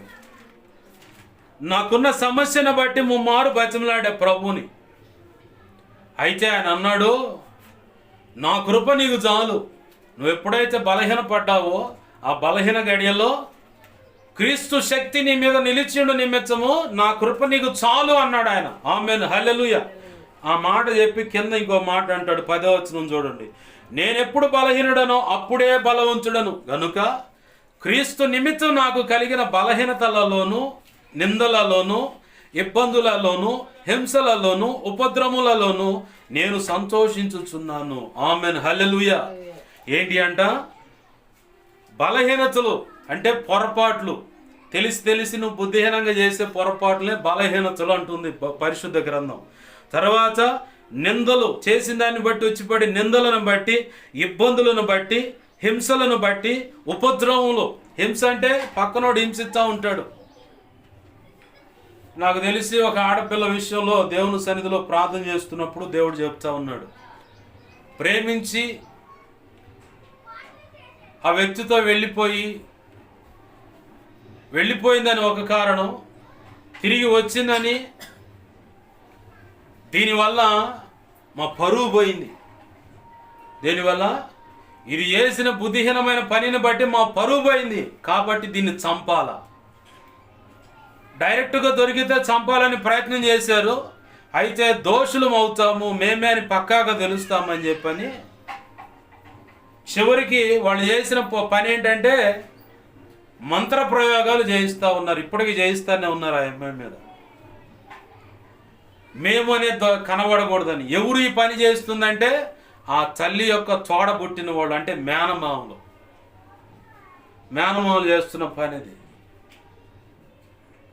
నాకున్న సమస్యను బట్టి ముమ్మారు బతిమలాడే ప్రభుని. అయితే ఆయన అన్నాడు, నా కృప నీకు చాలు. నువ్వు ఎప్పుడైతే బలహీన పడ్డావో ఆ బలహీన గడియల్లో క్రీస్తు శక్తి నీ మీద నిలిచిండు నిమిత్తము నా కృప నీకు చాలు అన్నాడు ఆయన. ఆమేన్, హల్లెలూయా. ఆ మాట చెప్పి కింద ఇంకో మాట అంటాడు, 10వ వచనం చూడండి. నేనెప్పుడు బలహీనుడనో అప్పుడే బలవంతుడను గనుక క్రీస్తు నిమిత్తం నాకు కలిగిన బలహీనతలలోను, నిందలలోను, ఇబ్బందులలోను, హింసలలోను, ఉపద్రములలోను నేను సంతోషించుచున్నాను. ఆమేన్, హల్లెలూయా. ఏంటి అంట? బలహీనతలు అంటే పొరపాట్లు, తెలిసి నువ్వు బుద్ధిహీనంగా చేసే పొరపాట్లే బలహీనతలు అంటుంది పరిశుద్ధ గ్రంథం. తర్వాత నిందలు, చేసిన దాన్ని బట్టి వచ్చిపడి నిందలను బట్టి, ఇబ్బందులను బట్టి, హింసలను బట్టి, ఉపద్రవములు. హింస అంటే పక్కనోడు హింసిస్తూ ఉంటాడు. నాకు తెలిసి ఒక ఆడపిల్ల విషయంలో దేవుని సన్నిధిలో ప్రార్థన చేస్తున్నప్పుడు దేవుడు చెప్తా ఉన్నాడు, ప్రేమించి ఆ వ్యక్తితో వెళ్ళిపోయిందని ఒక కారణం, తిరిగి వచ్చిందని, దీనివల్ల మా పరువు పోయింది. దీనివల్ల ఇది చేసిన బుద్ధిహీనమైన పనిని బట్టి మా పరువు పోయింది, కాబట్టి దీన్ని చంపాలా. డైరెక్ట్గా దొరికితే చంపాలని ప్రయత్నం చేశారు. అయితే దోషులం అవుతాము మేమే అని పక్కాగా తెలుస్తామని చెప్పని చివరికి వాళ్ళు చేసిన పని ఏంటంటే మంత్ర ప్రయోగాలు చేయిస్తూ ఉన్నారు. ఇప్పటికీ చేయిస్తూనే ఉన్నారు ఆ అమ్మాయి మీద. మేము అనేది కనబడకూడదని. ఎవరు ఈ పని చేస్తుందంటే ఆ తల్లి యొక్క తోడబుట్టిన వాళ్ళు, అంటే మేనమామలు. మేనమామలు చేస్తున్న పనిది.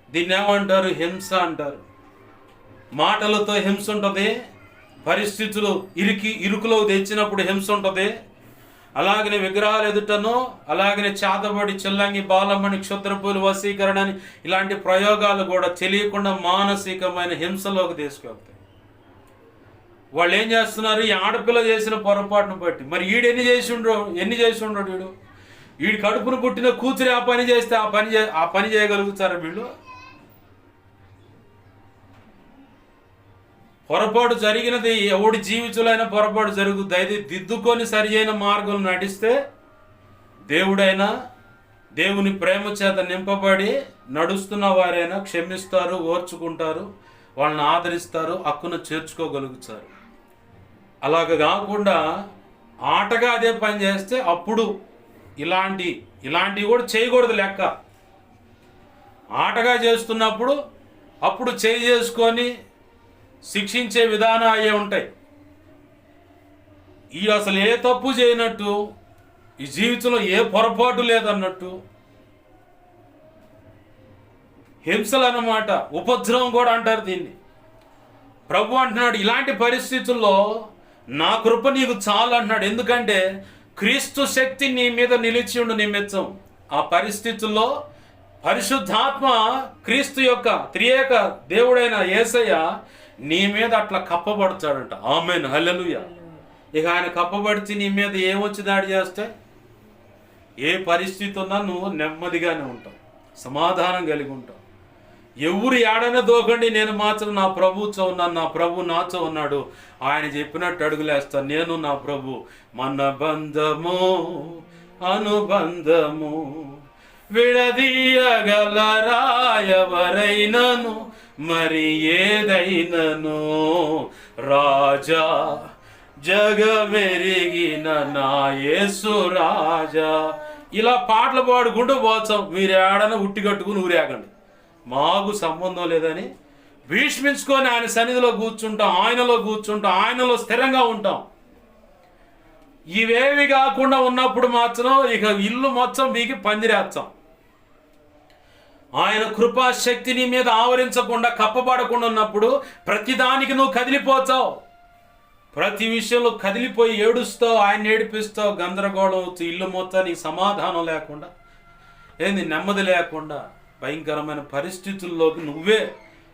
దీన్ని ఏమంటారు? హింస అంటారు. మాటలతో హింస ఉంటుంది, పరిస్థితులు ఇరుకులో తెచ్చినప్పుడు హింస ఉంటుంది. అలాగనే విగ్రహాలు ఎదుటను, అలాగనే చేతబడి, చిల్లంగి, బాలమ్మని, క్షుద్రపులు, వశీకరణ అని ఇలాంటి ప్రయోగాలు కూడా తెలియకుండా మానసికమైన హింసలోకి తీసుకెళ్తాయి. వాళ్ళు ఏం చేస్తున్నారు? ఈ ఆడపిల్ల చేసిన పొరపాటును బట్టి, మరి ఎన్ని చేసి ఉండడు వీడి కడుపును పుట్టిన కూతురి ఆ పని చేస్తే ఆ పని చేయగలుగుతారా వీళ్ళు? పొరపాటు జరిగినది ఎవడి జీవితంలో పొరపాటు జరుగుతుంది. అయితే దిద్దుకొని సరి అయిన మార్గం నడిస్తే దేవుడైనా, దేవుని ప్రేమ చేత నింపబడి నడుస్తున్న వారైనా క్షమిస్తారు, ఓర్చుకుంటారు, వాళ్ళని ఆదరిస్తారు, హక్కును చేర్చుకోగలుగుతారు. అలాగ కాకుండా ఆటగా అదే పని చేస్తే అప్పుడు ఇలాంటివి కూడా చేయకూడదు లెక్క. ఆటగా చేస్తున్నప్పుడు అప్పుడు చేసుకొని శిక్షించే విధానం అయ్యే ఉంటాయి. ఈ అసలు ఏ తప్పు చేయనట్టు, ఈ జీవితంలో ఏ పొరపాటు లేదన్నట్టు హింసలు అన్నమాట. ఉపద్రవం కూడా అంటారు దీన్ని. ప్రభు అంటున్నాడు, ఇలాంటి పరిస్థితుల్లో నా కృప నీకు చాలు అంటున్నాడు. ఎందుకంటే క్రీస్తు శక్తి నీ మీద నిలిచి ఉండు నిమిత్తం. ఆ పరిస్థితుల్లో పరిశుద్ధాత్మ, క్రీస్తు యొక్క త్రియేక దేవుడైన యేసయ్య నీ మీద అట్లా కప్పబడతాడంట. ఆమేన్, హల్లెలూయా. ఇక ఆయన కప్పబడిచి నీ మీద ఏమొచ్చి దాడి చేస్తే, ఏ పరిస్థితి ఉన్నా నువ్వు నెమ్మదిగానే ఉంటావు, సమాధానం కలిగి ఉంటావు. ఎవరు ఏడైనా దోకండి, నేను మాత్రం నా ప్రభుతో ఉన్నాను, నా ప్రభు నాతో ఉన్నాడు, ఆయన చెప్పినట్టు అడుగులేస్తాను. నేను నా ప్రభు. మన బంధము అనుబంధము విడదీయగలరా ఎవరైనను, మరి ఏదైనను, రాజా జగమెరిగిన నా యేసు రాజా. ఇలా పాటలు పాడుకుంటూ పోతాం. మీరు ఏడన ఉట్టి కట్టుకుని ఊరేగండి, మాకు సంబంధం లేదని భీష్మించుకొని ఆయన సన్నిధిలో కూర్చుంటాం, ఆయనలో కూర్చుంటాం, ఆయనలో స్థిరంగా ఉంటాం. ఇవేవి కాకుండా ఉన్నప్పుడు మాత్రం ఇక ఇల్లు మొత్తం మీకు పందిరేస్తాం. ఆయన కృపాశక్తి నీ మీద ఆవరించకుండా, కప్పబడకుండా ఉన్నప్పుడు ప్రతిదానికి నువ్వు కదిలిపోతావు. ప్రతి విషయంలో కదిలిపోయి ఏడుస్తావు, ఆయన ఏడిపిస్తావు, గందరగోళం అవుతావు. ఇల్లు మొత్తానికి సమాధానం లేకుండా, నెమ్మది లేకుండా, భయంకరమైన పరిస్థితుల్లోకి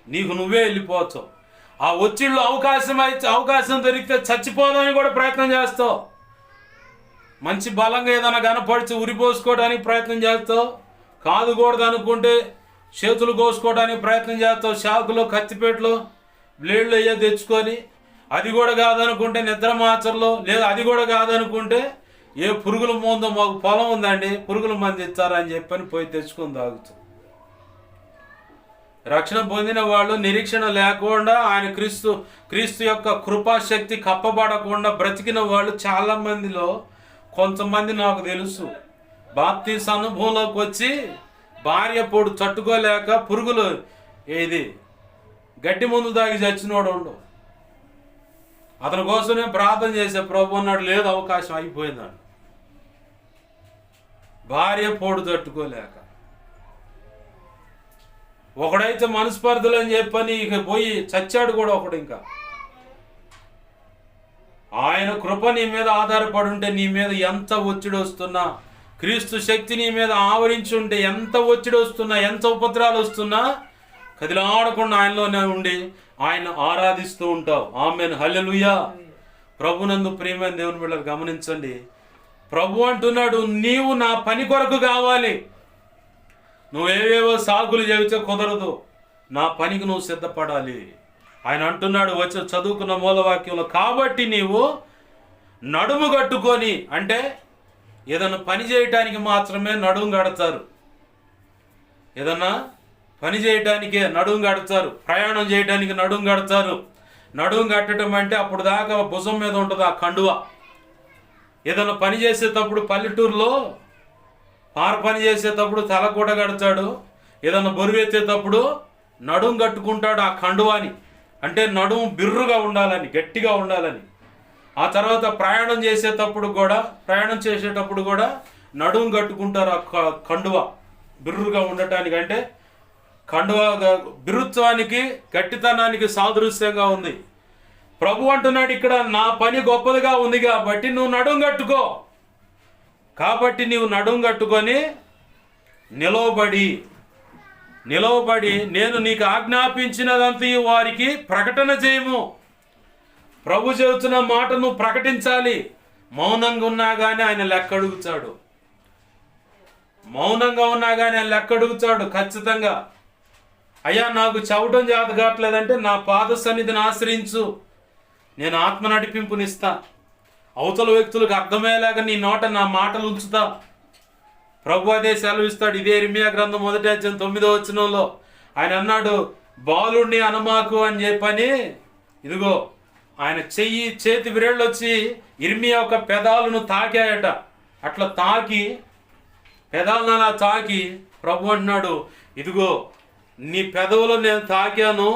నీకు నువ్వే వెళ్ళిపోతావు. ఆ ఒత్తిడిలో అవకాశం దొరికితే చచ్చిపోదామని కూడా ప్రయత్నం చేస్తావు. మంచి బలంగా ఏదైనా కనపడిచి ఉరిపోసుకోవడానికి ప్రయత్నం చేస్తావు. కాదుకూడదు అనుకుంటే చేతులు కోసుకోవడానికి ప్రయత్నం చేస్తావు. షాకులో, కత్తిపేటలో బ్లేడ్లు అయ్యే తెచ్చుకొని, అది కూడా కాదనుకుంటే నిద్ర మాచర్లో, లేదా అది కూడా కాదనుకుంటే ఏ పురుగుల మందో, మాకు పొలం ఉందండి, పురుగుల మంది ఇస్తారని చెప్పని పోయి తెచ్చుకొని తాగుతాం. రక్షణ పొందిన వాళ్ళు నిరీక్షణ లేకుండా, ఆయన క్రీస్తు యొక్క కృపాశక్తి కప్పబడకుండా బ్రతికిన వాళ్ళు చాలా మందిలో కొంతమంది నాకు తెలుసు. బాప్తీసు అనుభవంలోకి వచ్చి భార్య పొడు తట్టుకోలేక పురుగులు గడ్డి ముందు తాగి చచ్చినోడు ఉండు. అతని కోసమే ప్రార్థన చేసే ప్రభు అన్నాడు, లేదు అవకాశం అయిపోయిందాడు. భార్య పొడు తట్టుకోలేక ఒకడైతే మనస్పర్ధలు అని చెప్పని ఇక పోయి చచ్చాడు కూడా ఒకడు. ఇంకా ఆయన కృప నీ మీద ఆధారపడి ఉంటే నీ మీద ఎంత ఒత్తిడి వస్తున్నా, క్రీస్తు శక్తి నీ మీద ఆవరించి ఉంటే ఎంత ఒత్తిడి వస్తున్నా, ఎంత ఉపద్రాలు వస్తున్నా కదిలాడకుండా ఆయనలోనే ఉండి ఆయన ఆరాధిస్తూ ఉంటావు. ఆమేన్, హల్లెలూయా. ప్రభునందు ప్రియమైన దేవుని బిడ్డలు గమనించండి. ప్రభు అంటున్నాడు, నీవు నా పని కొరకు కావాలి. నువ్వేవేవో సాకులు చెబితే కుదరదు, నా పనికి నువ్వు సిద్ధపడాలి. ఆయన అంటున్నాడు వచ్చి చదువుకున్న మూలవాక్యంలో, కాబట్టి నీవు నడుము కట్టుకొని, అంటే ఏదన్నా పని చేయటానికి మాత్రమే నడుము కడతారు. ఏదన్నా పని చేయటానికే నడుము కడతారు, ప్రయాణం చేయడానికి నడుము కడతారు. నడుము కట్టడం అంటే అప్పుడు దాకా భుజం మీద ఉంటుంది ఆ కండువ. ఏదన్నా పని చేసేటప్పుడు పల్లెటూరులో పని చేసేటప్పుడు తల కూడా కడతాడు. ఏదన్నా బరువెత్తేటప్పుడు నడుము కట్టుకుంటాడు ఆ కండువాని, అంటే నడుము బిర్రుగా ఉండాలని, గట్టిగా ఉండాలని. ఆ తర్వాత ప్రయాణం చేసేటప్పుడు కూడా నడుము కట్టుకుంటారు ఆ కండువ బిర్రుగా ఉండటానికి. అంటే కండువ బిరుత్వానికి గట్టితనానికి సాదృశ్యంగా ఉంది. ప్రభు అంటున్నాడు ఇక్కడ, నా పని గొప్పదిగా ఉంది కాబట్టి నువ్వు నడుము కట్టుకో. కాబట్టి నీవు నడుము కట్టుకొని నిలవబడి నేను నీకు ఆజ్ఞాపించినదంతా వారికి ప్రకటన చేయము. ప్రభు చెబుతున్న మాటను ప్రకటించాలి. మౌనంగా ఉన్నా కానీ ఆయన లెక్క అడుగుతాడు. ఖచ్చితంగా. అయ్యా నాకు చెప్పడం చేత కావట్లేదంటే నా పాద సన్నిధిని ఆశ్రయించు, నేను ఆత్మ నడిపింపునిస్తా. అవతల వ్యక్తులకు అర్థమయ్యేలాగా నీ నోట నా మాటలు ఉంచుతా. ప్రభు అదే సెలవిస్తాడు. ఇదే ఇర్మియా గ్రంథం 1:9 ఆయన అన్నాడు, బాలుడిని అనమాకు అని చెప్పని. ఇదిగో ఆయన చేతి విరేళ్ళు వచ్చి ఇర్మియా ఒక పెదాలను తాకాయట. అట్లా పెదాలను అలా తాకి ప్రభు అంటున్నాడు, ఇదిగో నీ పెదవులు నేను తాకాను,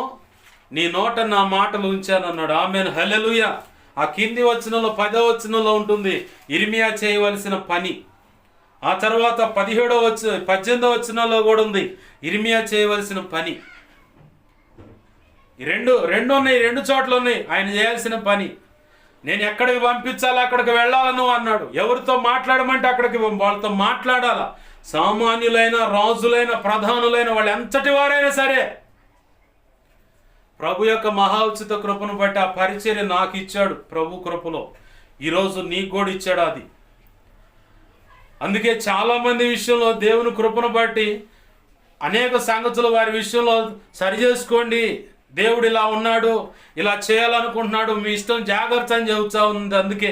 నీ నోట నా మాటలు ఉంచాను అన్నాడు. ఆమేన్, హల్లెలూయా. ఆ కింది వచనంలో 10వ వచనంలో ఉంటుంది ఇర్మియా చేయవలసిన పని. ఆ తర్వాత 18వ వచనంలో కూడా ఉంది ఇర్మియా చేయవలసిన పని. రెండు ఉన్నాయి, 2 చోట్ల ఉన్నాయి ఆయన చేయాల్సిన పని. నేను ఎక్కడికి పంపించాలో అక్కడికి వెళ్ళాలను అన్నాడు. ఎవరితో మాట్లాడమంటే అక్కడికి వాళ్ళతో మాట్లాడాలా. సామాన్యులైన, రాజులైన, ప్రధానులైన వాళ్ళు ఎంతటి వారైనా సరే ప్రభు యొక్క మహా ఉచిత కృపను బట్టి ఆ పరిచర్య నాకు ఇచ్చాడు. ప్రభు కృపలో ఈరోజు నీకు కూడా ఇచ్చాడు అది. అందుకే చాలామంది విషయంలో దేవుని కృపను బట్టి అనేక సంగతులు వారి విషయంలో సరి చేసుకోండి. దేవుడు ఇలా ఉన్నాడు, ఇలా చేయాలనుకుంటున్నాడు, మీ ఇష్టం, జాగ్రత్త అని చెబుతా ఉంది. అందుకే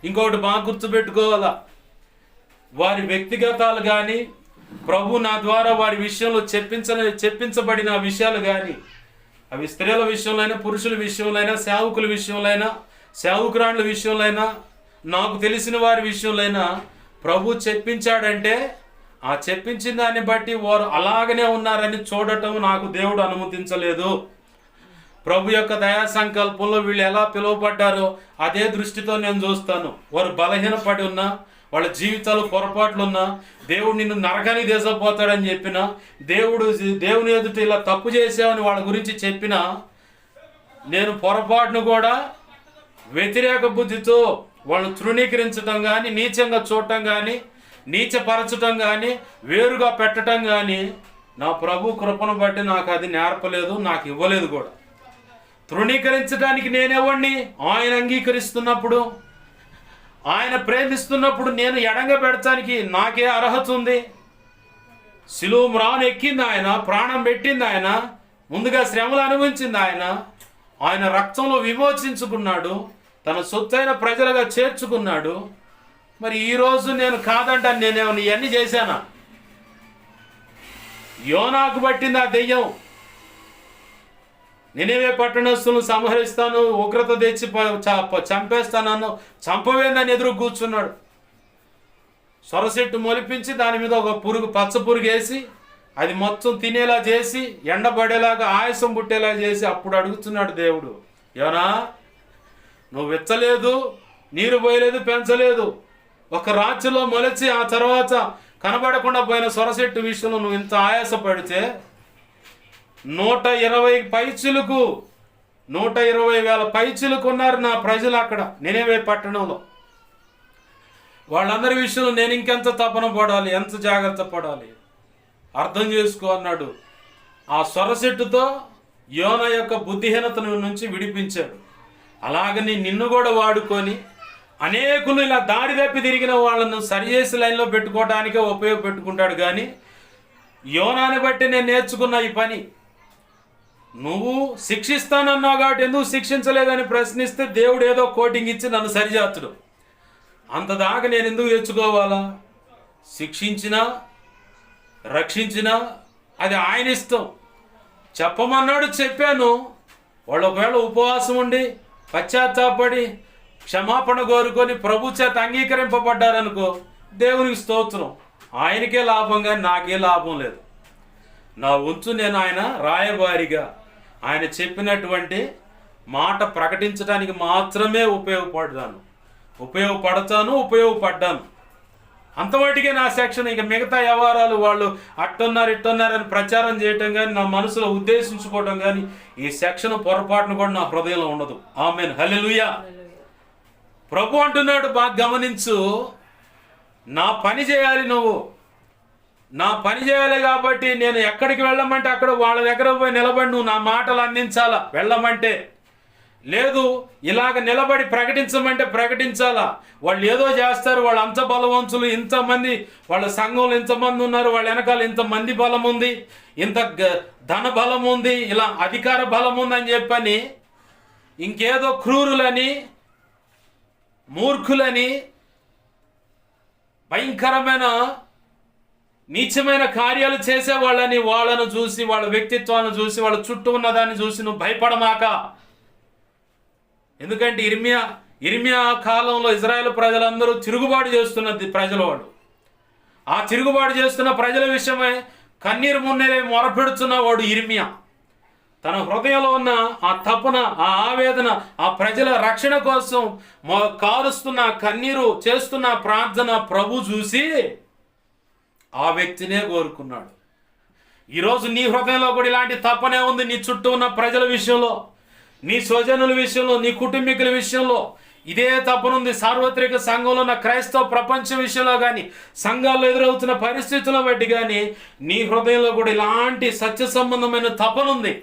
ఇంకొకటి బాగా గుర్తుపెట్టుకోవాలా, వారి వ్యక్తిగతాలు కానీ ప్రభు నా ద్వారా వారి విషయంలో చెప్పించబడిన విషయాలు కానీ, అవి స్త్రీల విషయంలో, పురుషుల విషయంలో, సేవకుల విషయంలో, సేవకురాండ్ల విషయంలో, నాకు తెలిసిన వారి విషయంలో ప్రభు చెప్పించాడంటే ఆ చెప్పించిన దాన్ని బట్టి వారు అలాగనే ఉన్నారని చూడటం నాకు దేవుడు అనుమతించలేదు. ప్రభు యొక్క దయా సంకల్పంలో వీళ్ళు ఎలా పిలువబడ్డారో అదే దృష్టితో నేను చూస్తాను. వారు బలహీనపడి ఉన్నా, వాళ్ళ జీవితాలు పొరపాట్లున్నా, దేవుడు నిన్ను నరకానికి తీసుకుపోతాడని చెప్పినా, దేవుని ఎదుట ఇలా తప్పు చేసావని వాళ్ళ గురించి చెప్పినా, నేను పొరపాటును కూడా వ్యతిరేక బుద్ధితో వాళ్ళని తృణీకరించడం కానీ, నీచంగా చూడటం కానీ, నీచపరచటం కానీ, వేరుగా పెట్టడం కానీ నా ప్రభు కృపను బట్టి నాకు అది నేర్పలేదు, నాకు ఇవ్వలేదు కూడా. తృణీకరించడానికి నేనెవ్వండి? ఆయన అంగీకరిస్తున్నప్పుడు, ఆయన ప్రేమిస్తున్నప్పుడు నేను ఎడంగా పెడతానికి నాకే అర్హత ఉంది? సిలువ మ్రాను ఎక్కింది ఆయన, ప్రాణం పెట్టింది ఆయన, ముందుగా శ్రమలు అనుభవించింది ఆయన రక్తంలో విమోచించుకున్నాడు, తన సొత్తైన ప్రజలుగా చేర్చుకున్నాడు. మరి ఈరోజు నేను కాదంటాను, నేనేమన్నా ఇవన్నీ చేశానా? యోనాకు పట్టింది ఆ దెయ్యం. నినివే పట్టణస్తులను సంహరిస్తాను, ఉగ్రత తెచ్చి చంపేస్తానన్ను, చంపవేందని ఎదురు కూర్చున్నాడు. సొరసెట్టు మొలిపించి దాని మీద ఒక పచ్చ పురుగు వేసి అది మొత్తం తినేలా చేసి, ఎండబడేలాగా, ఆయాసం పుట్టేలా చేసి అప్పుడు అడుగుతున్నాడు దేవుడు, యోనా నువ్వు విచ్చలేదు, నీరు పోయలేదు, పెంచలేదు, ఒక రాత్రిలో మొలిచి ఆ తర్వాత కనబడకుండా పోయిన సొరసెట్టు విషయంలో నువ్వు ఇంత ఆయాసపడితే 120 పైచిలుకు 120,000 పైచిలుకు ఉన్నారు నా ప్రజలు అక్కడ నినివే పట్టణంలో. వాళ్ళందరి విషయంలో నేను ఇంకెంత తపన పడాలి, ఎంత జాగ్రత్త పడాలి, అర్థం చేసుకో అన్నాడు. ఆ సొరసెట్టుతో యోనా యొక్క బుద్ధిహీనత నుంచి విడిపించాడు. అలాగని నిన్ను కూడా వాడుకొని అనేకులు ఇలా దారి తప్పి తిరిగిన వాళ్ళను సరిచేసి లైన్లో పెట్టుకోవడానికే ఉపయోగపెట్టుకుంటాడు. కానీ యోనాని బట్టి నేను నేర్చుకున్న ఈ పని, నువ్వు శిక్షిస్తానన్నావు కాబట్టి ఎందుకు శిక్షించలేదని ప్రశ్నిస్తే దేవుడు ఏదో కోటింగ్ ఇచ్చి నన్ను సరిచేస్తాడు. అంతదాకా నేను ఎందుకు తెచ్చుకోవాలా? శిక్షించినా రక్షించినా అది ఆయన ఇష్టం. చెప్పమన్నాడు, చెప్పాను. వాళ్ళు ఒకవేళ ఉపవాసం ఉండి పశ్చాత్తాపడి క్షమాపణ కోరుకొని ప్రభు చేత అంగీకరింపబడ్డారనుకో, దేవునికి స్తోత్రం, ఆయనకే లాభం కానీ నాకే లాభం లేదు. నా వంతు నేను ఆయన రాయబారిగా ఆయన చెప్పినటువంటి మాట ప్రకటించడానికి మాత్రమే ఉపయోగపడతాను. అంతవాటికే నా సెక్షన్. ఇక మిగతా వ్యవహారాలు వాళ్ళు అట్టున్నారు ఇట్టున్నారని ప్రచారం చేయటం కానీ, నా మనసులో ఉద్దేశించుకోవటం కానీ, ఈ సెక్షన్ పొరపాటును కూడా నా హృదయంలో ఉండదు. ఆమేన్, హల్లెలూయా. ప్రభు అంటున్నాడు, బాగా గమనించు, నా పని చేయాలి, నువ్వు నా పని చేయాలి. కాబట్టి నేను ఎక్కడికి వెళ్ళమంటే అక్కడ వాళ్ళ దగ్గర పోయి నిలబడి నువ్వు నా మాటలు అందించాలా. వెళ్ళమంటే లేదు, ఇలాగ నిలబడి ప్రకటించమంటే ప్రకటించాలా. వాళ్ళు ఏదో చేస్తారు, వాళ్ళు అంత బలవంతులు, ఇంతమంది వాళ్ళ సంఘంలో ఇంతమంది ఉన్నారు, వాళ్ళ వెనకాల ఇంతమంది బలం ఉంది, ఇంత ధన బలం ఉంది, ఇలా అధికార బలం ఉందని చెప్పని ఇంకేదో క్రూరులని, మూర్ఖులని, భయంకరమైన నీచమైన కార్యాలు చేసే వాళ్ళను చూసి, వాళ్ళ వ్యక్తిత్వాన్ని చూసి, వాళ్ళ చుట్టూ ఉన్నదాన్ని చూసి నువ్వు భయపడమాక. ఎందుకంటే ఇర్మియా కాలంలో ఇజ్రాయేల్ ప్రజలందరూ తిరుగుబాటు చేస్తున్నది ప్రజల వాళ్ళు. ఆ తిరుగుబాటు చేస్తున్న ప్రజల విషయమై కన్నీరు మున్నీరే మొరపెడుతున్న వాడు ఇర్మియా. తన హృదయంలో ఉన్న ఆ తపన, ఆ ఆవేదన, ఆ ప్రజల రక్షణ కోసం కారుస్తున్న కన్నీరు, చేస్తున్న ప్రార్థన ప్రభు చూసి ఆ వ్యక్తినే కోరుకున్నాడు. ఈరోజు నీ హృదయంలో కూడా ఇలాంటి తపనే ఉంది. నీ చుట్టూ ఉన్న ప్రజల విషయంలో, నీ స్వజనుల విషయంలో, నీ కుటుంబీకుల విషయంలో ఇదే తపనుంది. సార్వత్రిక సంఘంలో ఉన్న క్రైస్తవ ప్రపంచం విషయంలో కానీ, సంఘాల్లో ఎదురవుతున్న పరిస్థితులను బట్టి కానీ నీ హృదయంలో కూడా ఇలాంటి సత్య సంబంధమైన తపనుంది.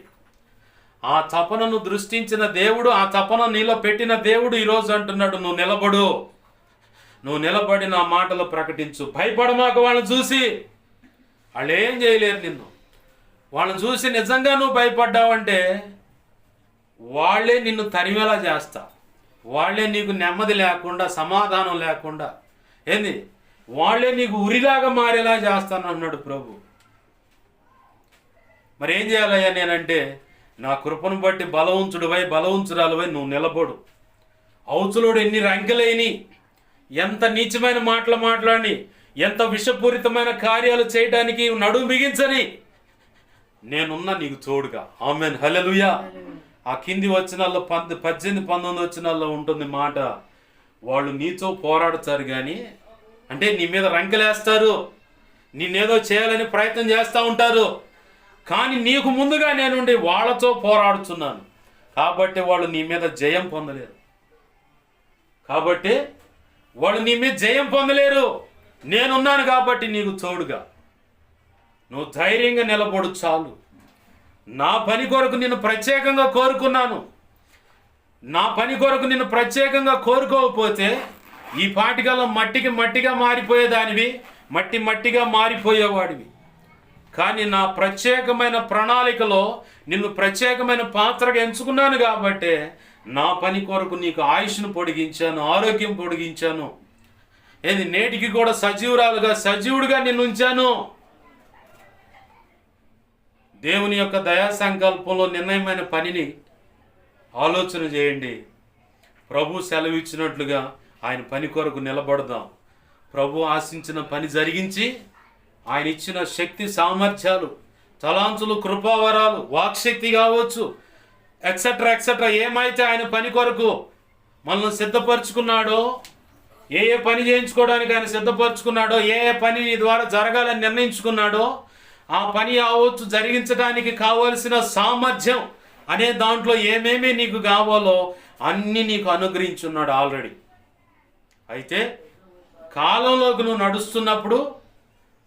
ఆ తపనను దృష్టించిన దేవుడు, ఆ తపన నీలో పెట్టిన దేవుడు ఈరోజు అంటున్నాడు, నువ్వు నిలబడు, నువ్వు నిలబడి నా మాటలు ప్రకటించు. భయపడమాక. వాళ్ళని చూసి వాళ్ళు ఏం చేయలేరు నిన్ను. వాళ్ళని చూసి నిజంగా నువ్వు భయపడ్డావంటే వాళ్ళే నిన్ను తరిమేలా చేస్తా. వాళ్ళే నీకు నెమ్మది లేకుండా, సమాధానం లేకుండా, వాళ్ళే నీకు ఉరిలాగా మారేలా చేస్తాను అన్నాడు ప్రభు. మరి ఏం చేయాలయ్యా నేనంటే, నా కృపను బట్టి బలవంతుడివై, బలవంతురాలువై నువ్వు నిలబడు. అవతులోడు ఎన్ని రంకెలేని, ఎంత నీచమైన మాటలు మాట్లాడి, ఎంత విషపూరితమైన కార్యాలు చేయడానికి నడుము బిగించని నేనున్నా నీకు తోడుగా. ఆమేన్, హల్లెలూయా. ఆ కింది వచనాల్లో 18, 19 వచనాల్లో ఉంటుంది మాట, వాళ్ళు నీతో పోరాడుతారు కానీ, అంటే నీ మీద రంకెలేస్తారు, నిన్నేదో చేయాలని ప్రయత్నం చేస్తూ ఉంటారు, కానీ నీకు ముందుగా నేనుండి వాళ్ళతో పోరాడుతున్నాను కాబట్టి వాళ్ళు నీ మీద జయం పొందలేరు. కాబట్టి వాళ్ళు నీ మీద జయం పొందలేరు. నేనున్నాను కాబట్టి నీకు తోడుగా. నువ్వు ధైర్యంగా నిలబడు చాలు. నా పని కొరకు నిన్ను ప్రత్యేకంగా కోరుకున్నాను. నా పని కొరకు నిన్ను ప్రత్యేకంగా కోరుకోకపోతే ఈ పాటికల్లో మట్టిగా మారిపోయేదానివి, మట్టిగా మారిపోయేవాడివి. కానీ నా ప్రత్యేకమైన ప్రణాళికలో నిన్ను ప్రత్యేకమైన పాత్రగా ఎంచుకున్నాను కాబట్టి నా పని కొరకు నీకు ఆయుష్ను పొడిగించాను, ఆరోగ్యం పొడిగించాను. నేటికి కూడా సజీవుడిగా నిన్ను ఉంచాను. దేవుని యొక్క దయా సంకల్పంలో నిర్ణయమైన పనిని ఆలోచన చేయండి. ప్రభు సెలవిచ్చినట్లుగా ఆయన పని కొరకు నిలబడదాం. ప్రభు ఆశించిన పని జరిగించి, ఆయన ఇచ్చిన శక్తి సామర్థ్యాలు, తలాంతులు, కృపావరాలు, వాక్శక్తి కావచ్చు, ఎక్సెట్రా ఏమైతే ఆయన పని కొరకు మనల్ని సిద్ధపరచుకున్నాడో, ఏ పని చేయించుకోవడానికి ఆయన సిద్ధపరచుకున్నాడో, ఏ పని నీ ద్వారా జరగాలని నిర్ణయించుకున్నాడో, ఆ పని అవచ్చు జరిగించడానికి కావలసిన సామర్థ్యం అనే దాంట్లో ఏమేమి నీకు కావాలో అన్నీ నీకు అనుగ్రహించున్నాడు ఆల్రెడీ. అయితే కాలంలోకి నువ్వు నడుస్తున్నప్పుడు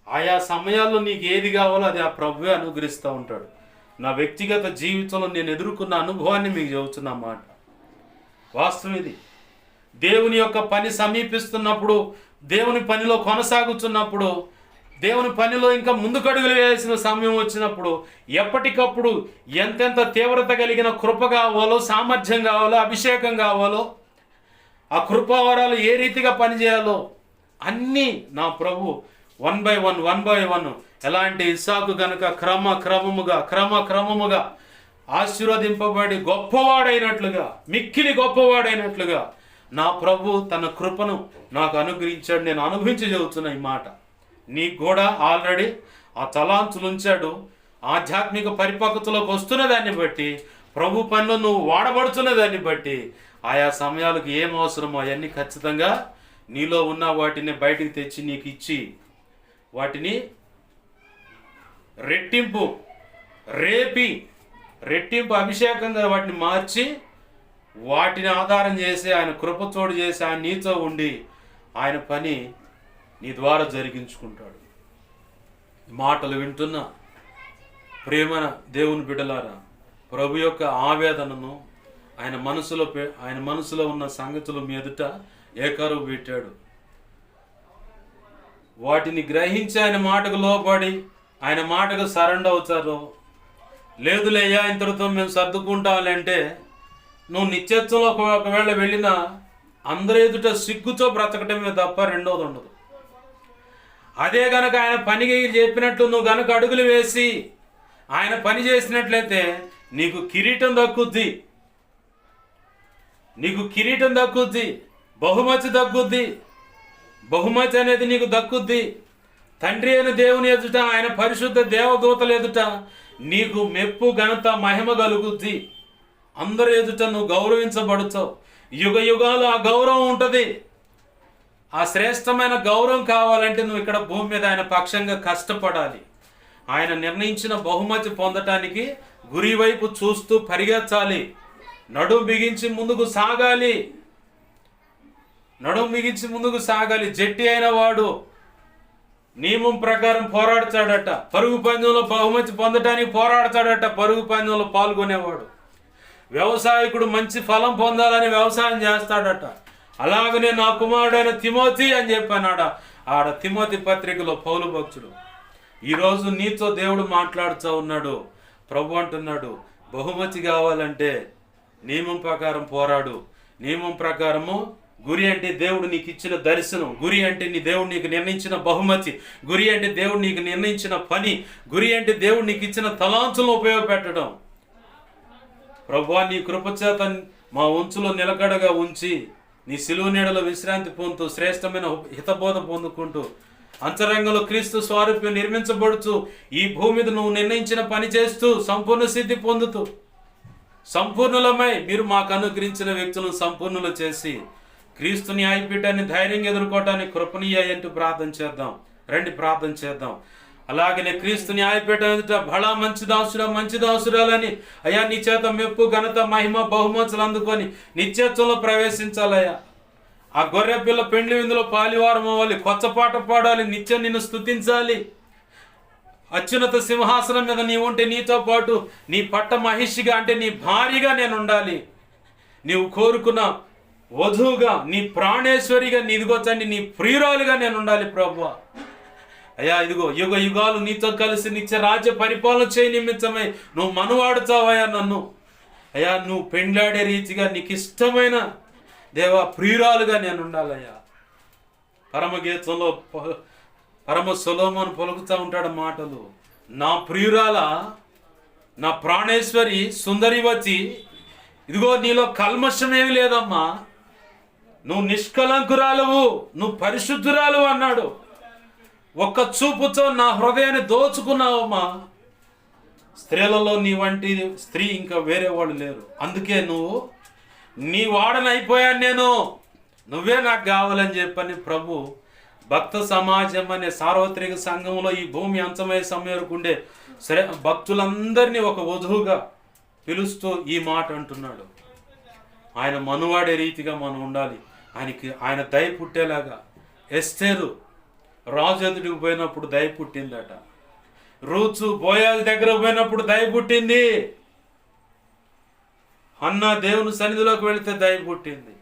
ఆయా సమయాల్లో నీకు ఏది కావాలో అది ఆ ప్రభువే అనుగ్రహిస్తూ ఉంటాడు. నా వ్యక్తిగత జీవితంలో నేను ఎదుర్కొన్న అనుభవాన్ని మీకు చెబుతున్న మాట వాస్తవం ఇది. దేవుని యొక్క పని సమీపిస్తున్నప్పుడు, దేవుని పనిలో కొనసాగుతున్నప్పుడు, దేవుని పనిలో ఇంకా ముందుకడుగులు వేయాల్సిన సమయం వచ్చినప్పుడు ఎప్పటికప్పుడు ఎంతెంత తీవ్రత కలిగిన కృప కావాలో, సామర్థ్యం కావాలో, అభిషేకం కావాలో, ఆ కృపావరాలు ఏ రీతిగా పనిచేయాలో అన్నీ నా ప్రభు 1 by 1 ఎలాంటి ఇస్సాకు గనుక క్రమముగా ఆశీర్వదింపబడి గొప్పవాడైనట్లుగా, మిక్కిలి గొప్పవాడైనట్లుగా నా ప్రభు తన కృపను నాకు అనుగ్రహించాడు. నేను అనుభవించి చెబుతున్న ఈ మాట నీకు కూడా ఆల్రెడీ ఆ తలాంతులు ఉంచాడు. ఆధ్యాత్మిక పరిపక్వతలోకి వస్తున్న దాన్ని బట్టి, ప్రభు పనిలో నువ్వు వాడబడుతున్న దాన్ని బట్టి ఆయా సమయాలకు ఏం అవసరమో అవన్నీ ఖచ్చితంగా నీలో ఉన్న వాటిని బయటికి తెచ్చి నీకు ఇచ్చి వాటిని రెట్టింపు అభిషేకంగా వాటిని మార్చి వాటిని ఆధారం చేసి ఆయన కృపతోడు చేసి ఆయన నీతో ఉండి ఆయన పని నీ ద్వారా జరిగించుకుంటాడు. మాటలు వింటున్న ప్రేమన దేవుని బిడ్డలారా, ప్రభు యొక్క ఆవేదనను ఆయన మనసులో ఉన్న సంగతుల మీదట ఏకరువు పెట్టాడు. వాటిని గ్రహించి ఆయన మాటకు లోబడి ఆయన మాటకు సరెండర్ అవుతారు. లేదులేయ్యా ఇంతటితో మేము సర్దుకుంటామంటే నువ్వు నిత్యత్వంలో ఒకవేళ వెళ్ళినా అందరి ఎదుట సిగ్గుతో బ్రతకటమే తప్ప రెండోది ఉండదు. అదే గనక ఆయన పనికి చెప్పినట్లు నువ్వు గనక అడుగులు వేసి ఆయన పని చేసినట్లయితే నీకు కిరీటం దక్కుద్ది, బహుమతి దక్కుద్ది. బహుమతి అనేది నీకు దక్కుద్ది. తండ్రి అయిన దేవుని ఎదుట ఆయన పరిశుద్ధ దేవదూతల ఎదుట నీకు మెప్పు ఘనత మహిమ కలుగుద్ది. అందరి ఎదుట నువ్వు గౌరవించబడుతావు. యుగ యుగాలు ఆ గౌరవం ఉంటుంది. ఆ శ్రేష్టమైన గౌరవం కావాలంటే నువ్వు ఇక్కడ భూమి మీద ఆయన పక్షంగా కష్టపడాలి. ఆయన నిర్ణయించిన బహుమతి పొందటానికి గురి వైపు చూస్తూ పరిగెత్తాలి. నడుం బిగించి ముందుకు సాగాలి. జట్టి అయిన వాడు నియమం ప్రకారం పోరాడతాడట. పరుగు పందెంలో బహుమతి పొందటానికి పోరాడతాడట. పరుగు పందెంలో పాల్గొనేవాడు. వ్యవసాయకుడు మంచి ఫలం పొందాలని వ్యవసాయం చేస్తాడట. అలాగనే నా కుమారుడైన తిమోతి అని చెప్పానాడ ఆడ తిమోతి పత్రికలో పౌలు భక్తుడు. ఈరోజు నీతో దేవుడు మాట్లాడుతూ ఉన్నాడు. ప్రభు అంటున్నాడు, బహుమతి కావాలంటే నియమం ప్రకారం పోరాడు. నియమం ప్రకారము గురి అంటే దేవుడు నీకు ఇచ్చిన దర్శనం, గురి అంటే నీ దేవుడు నీకు నిర్ణయించిన బహుమతి, గురి అంటే దేవుడు నీకు నిర్ణయించిన పని, గురి అంటే దేవుడు నీకు ఇచ్చిన తలాంతులను ఉపయోగపెట్టడం. ప్రభువా నీ కృపచేత మా ఉంచులో నిలకడగా ఉంచి నీ సిలువ నీడలో విశ్రాంతి పొందుతూ శ్రేష్టమైన హితబోధ పొందుకుంటూ అంతరంగంలో క్రీస్తు స్వారూప్యం నిర్మించబడుతూ ఈ భూమి మీద నువ్వు నిర్ణయించిన పని చేస్తూ సంపూర్ణ సిద్ధి పొందుతూ సంపూర్ణులమై మీరు మాకు అనుగ్రహించిన వ్యక్తులను సంపూర్ణులు చేసి క్రీస్తు న్యాయపీఠాన్ని ధైర్యంగా ఎదుర్కోవటానికి కృపణీయంటూ ప్రార్థన చేద్దాం. రండి ప్రార్థన చేద్దాం. అలాగనే క్రీస్తు న్యాయపీఠం ఎదుట బలా మంచి దాసురాలని అయ్యా నీ చేత మెప్పు ఘనత మహిమ బహుమతులు అందుకొని నిత్యత్వంలో ప్రవేశించాలయ్యా. ఆ గొర్రె పిల్ల పెండ్లి విందులో పాలివారం అవ్వాలి, కొత్త పాట పాడాలి, నిత్యం నిన్ను స్తుతించాలి. అత్యున్నత సింహాసనం మీద నీ ఉంటే నీతో పాటు నీ పట్ట మహిషిగా అంటే నీ భార్యగా నేను ఉండాలి. నీవు కోరుకున్న వధువుగా నీ ప్రాణేశ్వరిగా ఇదిగో తండ్రి నీ ప్రియురాలుగా నేను ఉండాలి ప్రభువా. అయ్యా ఇదిగో యుగ యుగాలు నీతో కలిసి నిత్య రాజ్య పరిపాలన చేయి నిమిత్తమై నువ్వు మనువాడుతావయ్యా నన్ను. అయ్యా నువ్వు పెండ్లాడే రీతిగా నీకు ఇష్టమైన దేవా ప్రియురాలుగా నేను ఉండాలయ్యా. పరమగీతంలో పరమ సొలొమోను పలుకుతూ ఉంటాడు మాటలు, నా ప్రియురాల నా ప్రాణేశ్వరి సుందరివతి, ఇదిగో నీలో కల్మషమేమి లేదమ్మా, నువ్వు నిష్కలంకురాలువు, నువ్వు పరిశుద్ధురాలు అన్నాడు. ఒక్క చూపుతో నా హృదయాన్ని దోచుకున్నావమ్మా. స్త్రీలలో నీ వంటి స్త్రీ ఇంకా వేరే వాళ్ళు లేరు. అందుకే నువ్వు నీ వాడనైపోయాను నేను, నువ్వే నాకు కావాలని చెప్పని ప్రభు భక్త సమాజం అనే సార్వత్రిక సంఘంలో ఈ భూమి అంతమయ్యే సమయం ఉండే భక్తులందరినీ ఒక వధువుగా పిలుస్తూ ఈ మాట అంటున్నాడు. ఆయన మనువాడే రీతిగా మనం ఉండాలి. ఆయన దయ పుట్టేలాగా. ఎస్తేరు రాజు ఎదుటికి పోయినప్పుడు దయ పుట్టిందట. రూచు బోయాజు దగ్గర పోయినప్పుడు దయ పుట్టింది. అన్న దేవుని సన్నిధిలోకి వెళితే దయ పుట్టింది.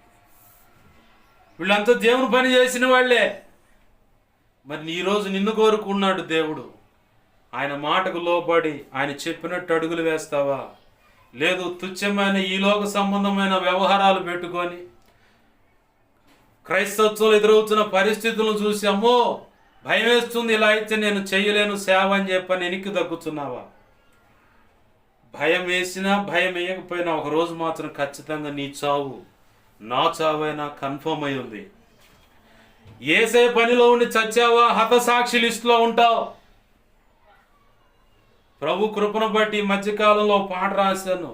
వీళ్ళంతా దేవుని పని చేసిన వాళ్ళే. మరి ఈరోజు నిన్ను కోరుకున్నాడు దేవుడు. ఆయన మాటకు లోబడి ఆయన చెప్పినట్టు అడుగులు వేస్తావా? లేదు తుచ్చమైన ఈలోక సంబంధమైన వ్యవహారాలు పెట్టుకొని క్రైస్తత్వంలో ఎదురవుతున్న పరిస్థితులను చూసి అమ్మో భయం వేస్తుంది, ఇలా అయితే నేను చెయ్యలేను సేవ అని చెప్పని వెనక్కి తగ్గుతున్నావా? భయం వేసినా భయం వేయకపోయినా ఒకరోజు మాత్రం ఖచ్చితంగా నీ చావు నా చావైనా కన్ఫర్మ్ అయి ఉంది. ఏసే పనిలో ఉండి చచ్చావా హతసాక్షి లిస్టులో ఉంటావు. ప్రభు కృపను బట్టి మధ్యకాలంలో పాట రాశాను,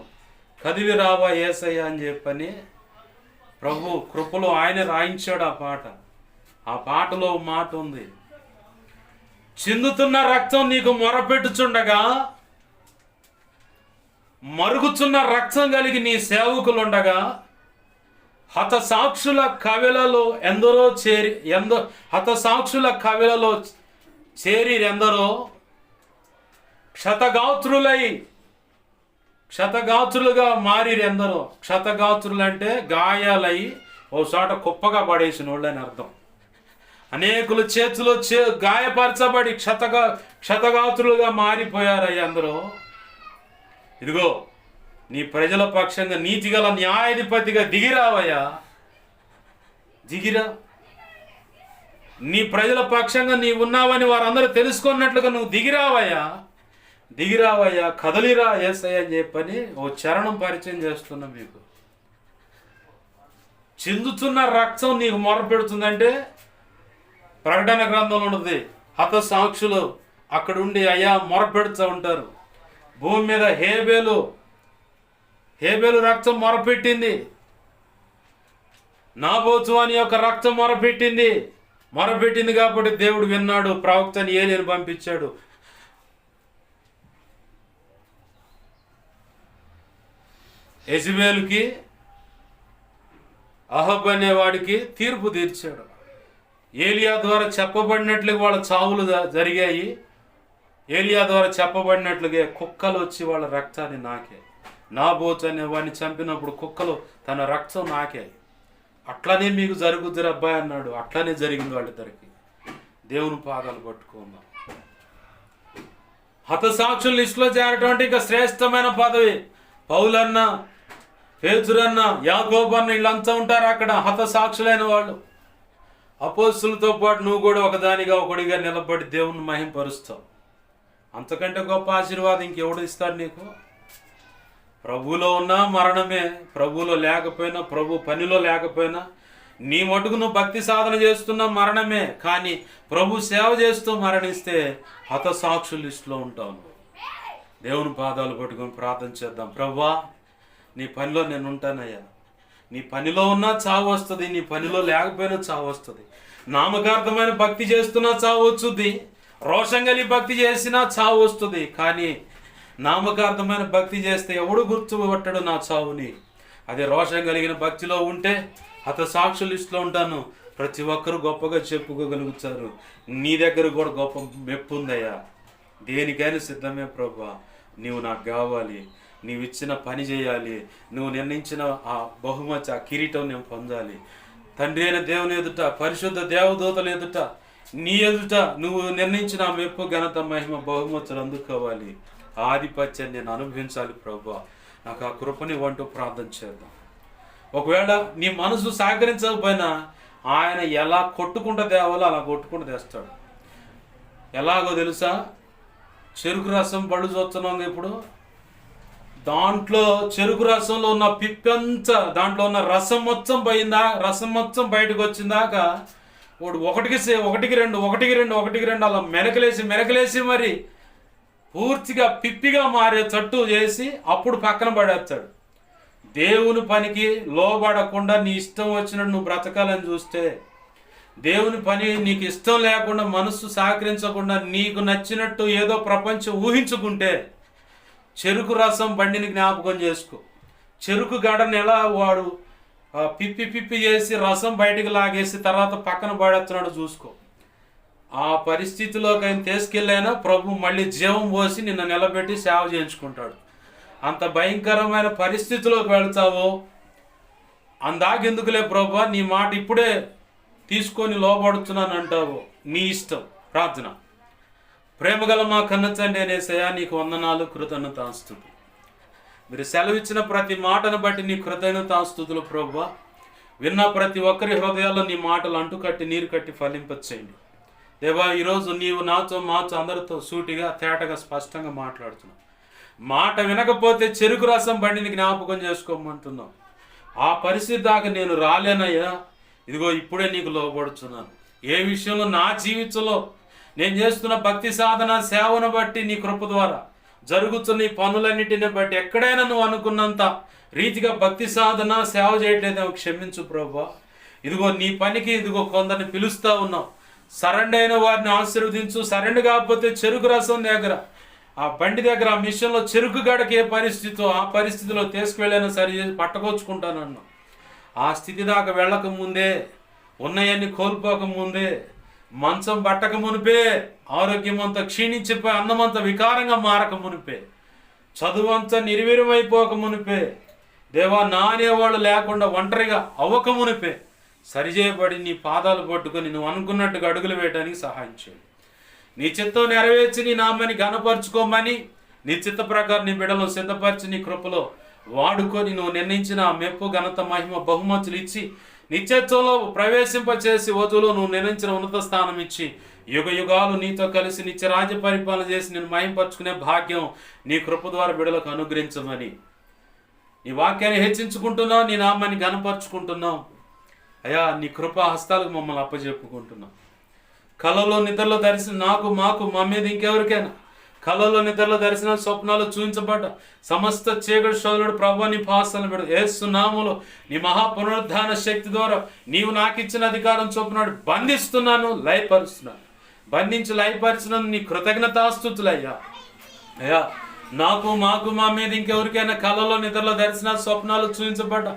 కదిలి రావా ఏసయ్య అని చెప్పని. ప్రభు కృపలో ఆయన రాయించాడు ఆ పాట. ఆ పాటలో మాట ఉంది, చిందుతున్న రక్తం నీకు మొరపెట్టుచుండగా మరుగుచున్న రక్తం కలిగి నీ సేవకులుండగా హతసాక్షుల కవిలలో హతసాక్షుల కవిలలో చేరి ఎందరో క్షతగాత్రులుగా మారిరెందరో. క్షతగాత్రులు అంటే గాయాలై ఓ చోట కుప్పగా పడేసిన వాళ్ళని అర్థం. అనేకుల చేతిలో గాయపరచబడి క్షతగాత్రులుగా మారిపోయారయ్యా అందరూ. ఇదిగో నీ ప్రజల పక్షంగా నీతిగల న్యాయాధిపతిగా దిగిరావయ్యా, దిగిరా. నీ ప్రజల పక్షంగా నీ ఉన్నావని వారందరూ తెలుసుకున్నట్లుగా నువ్వు దిగిరావయ్యా, కదలిరా యేసయ్య అని చెప్పని ఓ చరణం పరిచయం చేస్తున్నా మీకు. చిందుతున్న రక్తం నీకు మొరపెడుతుందంటే ప్రకటన గ్రంథంలో ఉన్నది, హతసాక్షులు అక్కడుండి అయ్యా మొరపెడుతూ ఉంటారు. భూమి మీద హేబేలు రక్తం మొరపెట్టింది, నాబోతు అని యొక్క రక్తం మొరపెట్టింది కాబట్టి దేవుడు విన్నాడు, ప్రవక్తని ఏలీని పంపించాడు. యెజబెలుకి అహబ్ అనేవాడికి తీర్పు తీర్చాడు. ఏలియా ద్వారా చెప్పబడినట్లుగా వాళ్ళ చావులు జరిగాయి. ఏలియా ద్వారా చెప్పబడినట్లుగా కుక్కలు వచ్చి వాళ్ళ రక్తాన్ని నాకాయి. నాబోతు అనే వాడిని చంపినప్పుడు కుక్కలు తన రక్తం నాకాయి. అట్లనే మీకు జరుగుద్దిరా అబ్బాయి అన్నాడు. అట్లనే జరిగింది వాళ్ళిద్దరికి. దేవుని పాదాలు పట్టుకుందాం. హతసాక్షుల లిస్టులో చేరటం అంటే ఇంకా శ్రేష్టమైన పదవి. పౌలన్న, పేతురన్న, యాకోబన్న వీళ్ళంతా ఉంటారు అక్కడ, హతసాక్షులైన వాళ్ళు. అపోస్తులతో పాటు నువ్వు కూడా ఒకడిగా నిలబడి దేవుని మహింపరుస్తావు. అంతకంటే గొప్ప ఆశీర్వాదం ఇంకెవడు ఇస్తాడు నీకు? ప్రభువులో ఉన్నా మరణమే, ప్రభువులో లేకపోయినా, ప్రభు పనిలో లేకపోయినా, నీ మటుకు నువ్వు భక్తి సాధన చేస్తున్నా మరణమే. కానీ ప్రభు సేవ చేస్తూ మరణిస్తే హతసాక్షుల లిస్టులో ఉంటావు. దేవుని పాదాలు పట్టుకొని ప్రార్థన చేద్దాం. ప్రభువా, నీ పనిలో నేను ఉంటానయ్యా. నీ పనిలో ఉన్నా చావు వస్తుంది, నీ పనిలో లేకపోయినా చావు వస్తుంది. నామకార్థమైన భక్తి చేస్తున్నా చావు వచ్చుద్ది, రోషం కలిగి భక్తి చేసినా చావు వస్తుంది. కానీ నామకార్థమైన భక్తి చేస్తే ఎవడు గుర్తుపట్టడు నా చావుని. అదే రోషం కలిగిన భక్తిలో ఉంటే హతసాక్షుల లిస్టులో ఉంటాను. ప్రతి ఒక్కరు గొప్పగా చెప్పుకోగలుగుతారు. నీ దగ్గర కూడా గొప్ప మెప్పు ఉందయ్యా. దేనికైనా సిద్ధమే ప్రభువా. నీవు నాకు కావాలి, నీవు ఇచ్చిన పని చేయాలి, నువ్వు నిర్ణయించిన ఆ బహుమతి, ఆ కిరీటం నేను పొందాలి. తండ్రి అయిన దేవుని ఎదుట, పరిశుద్ధ దేవదూతల ఎదుట, నీ ఎదుట నువ్వు నిర్ణయించిన ఆ మెప్పు, ఘనత, మహిమ, బహుమతులు అందుకోవాలి. ఆధిపత్యం నేను అనుభవించాలి ప్రభువా. నాకు ఆ కృపని వంటూ ప్రార్థన చేద్దాం. ఒకవేళ నీ మనసు సహకరించకపోయినా ఆయన ఎలా కొట్టుకుంటూ తేవాలో అలా కొట్టుకుంటూ తెస్తాడు. ఎలాగో తెలుసా? చెరుకు రసం పళ్ళు చూస్తున్నాం ఇప్పుడు. దాంట్లో చెరుకు రసంలో ఉన్న పిప్పంతా, దాంట్లో ఉన్న రసం మొత్తం బయటకు వచ్చిందాక వాడు ఒకటికి రెండు అలా మెనకలేసి మరి పూర్తిగా పిప్పిగా మారేటట్టు చేసి అప్పుడు పక్కన పడేస్తాడు. దేవుని పనికి లోబడకుండా నీ ఇష్టం వచ్చినట్టు నువ్వు బ్రతకాలని చూస్తే, దేవుని పని నీకు ఇష్టం లేకుండా, మనసు సహకరించకుండా, నీకు నచ్చినట్టు ఏదో ప్రపంచం ఊహించుకుంటే, చెరుకు రసం బండిని జ్ఞాపకం చేసుకో. చెరుకు గడని ఎలా వాడు పిప్పి చేసి రసం బయటకు లాగేసి తర్వాత పక్కన పడేస్తున్నాడు చూసుకో. ఆ పరిస్థితిలోకి ఆయన తీసుకెళ్ళైనా ప్రభు మళ్ళీ జీవం పోసి నిన్ను నిలబెట్టి సేవ చేయించుకుంటాడు. అంత భయంకరమైన పరిస్థితిలోకి వెళ్తావో అందాకెందుకులే ప్రభు, నీ మాట ఇప్పుడే తీసుకొని లోబడుతున్నాను అంటావు, నీ ఇష్టం. ప్రార్థన. ప్రేమగల మా కన్న తండ్రి అనేసయా, నీకు వందనాలు, కృతజ్ఞతాస్తుతులు. మీరు సెలవిచ్చిన ప్రతి మాటను బట్టి నీ కృతజ్ఞతాస్తుతులు ప్రభువా. విన్న ప్రతి ఒక్కరి హృదయాల్లో నీ మాటలు అంటుకట్టి నీరు కట్టి ఫలింపచేయండి దేవా. ఈరోజు నీవు నాతో మాతో అందరితో సూటిగా తేటగా స్పష్టంగా మాట్లాడుతున్నావు. మాట వినకపోతే చెరుకు రసం బండిని జ్ఞాపకం చేసుకోమంటున్నావు. ఆ పరిస్థితి దాకా నేను రాలేనయ్యా. ఇదిగో ఇప్పుడే నీకు లోబడుతున్నాను. ఏ విషయంలో నా జీవితంలో నేను చేస్తున్న భక్తి సాధన సేవను బట్టి నీ కృప ద్వారా జరుగుతున్న ఈ పనులన్నిటిని బట్టి ఎక్కడైనా నువ్వు అనుకున్నంత రీతిగా భక్తి సాధన సేవ చేయట్లేదేమో క్షమించు ప్రభువా. ఇదిగో నీ పనికి ఇదిగో కొందరిని పిలుస్తూ ఉన్నావు. సరెండర్ అయిన వారిని ఆశీర్వదించు. సరెండర్ కాకపోతే చెరుకు రసం దగ్గర, ఆ బండి దగ్గర, ఆ మిషన్లో చెరుకు గడకి ఏ పరిస్థితితో ఆ పరిస్థితిలో తీసుకువెళ్ళైనా సరి చేసి పట్టుకొచ్చుకుంటానన్నా. ఆ స్థితి దాకా వెళ్ళక ముందే, ఉన్నాయన్ని కోల్పోక ముందే, మంచం పట్టక మునిపే, ఆరోగ్యం అంతా క్షీణించిపోయి అన్నమంతా వికారంగా మారక మునిపే, చదువంతా నిర్వీర్యమైపోక మునిపే, దేవా నానేవాళ్ళు లేకుండా ఒంటరిగా అవ్వక మునిపే సరిచేయబడి నీ పాదాలు పట్టుకొని నువ్వు అనుకున్నట్టుగా అడుగులు వేయడానికి సహాయం చేయి. నీ చిత్తం నెరవేర్చి నీ నామాన్ని ఘనపరుచుకోమని, నీ చిత్త ప్రకారం నీ బిడ్డలో సిద్ధపరిచి నీ కృపలో వాడుకొని నువ్వు నిర్ణయించిన మెప్పు, ఘనత, మహిమ, బహుమతులు ఇచ్చి నిత్యత్వంలో ప్రవేశింపచేసి వధువులో నువ్వు నిర్ణయించిన ఉన్నత స్థానం ఇచ్చి యుగ యుగాలు నీతో కలిసి నిత్య రాజ్య పరిపాలన చేసి నేను మహింపరుచుకునే భాగ్యం నీ కృప ద్వారా బిడ్డలకు అనుగ్రహించమని నీ వాక్యాన్ని హెచ్చించుకుంటున్నావు, నీ నామాన్ని ఘనపరుచుకుంటున్నావు. అయ్యా నీ కృపా హస్తాలకు మమ్మల్ని అప్పచెప్పుకుంటున్నాం. కళలో నిద్రలో దర్శనం నాకు మాకు మా మీద ఇంకెవరికైనా కళలో నిద్రలో దర్శన స్వప్నాలు చూపించబడ్డ సమస్త చీకటి శోధనుడు ప్రభు నీ పాసాలను పెడు యేసు నామములో నీ మహాపునరుద్ధాన శక్తి ద్వారా నీవు నాకు ఇచ్చిన అధికారం చొప్పునాడు బంధిస్తున్నాను, లయపరుస్తున్నాను. బంధించి లయపరిచినందుకు నీ కృతజ్ఞతాస్తుతులయ్యా. అయ్యా నాకు మాకు మా మీద ఇంకెవరికైనా కళలో నిద్రలో దర్శన స్వప్నాలు చూపించబడ్డ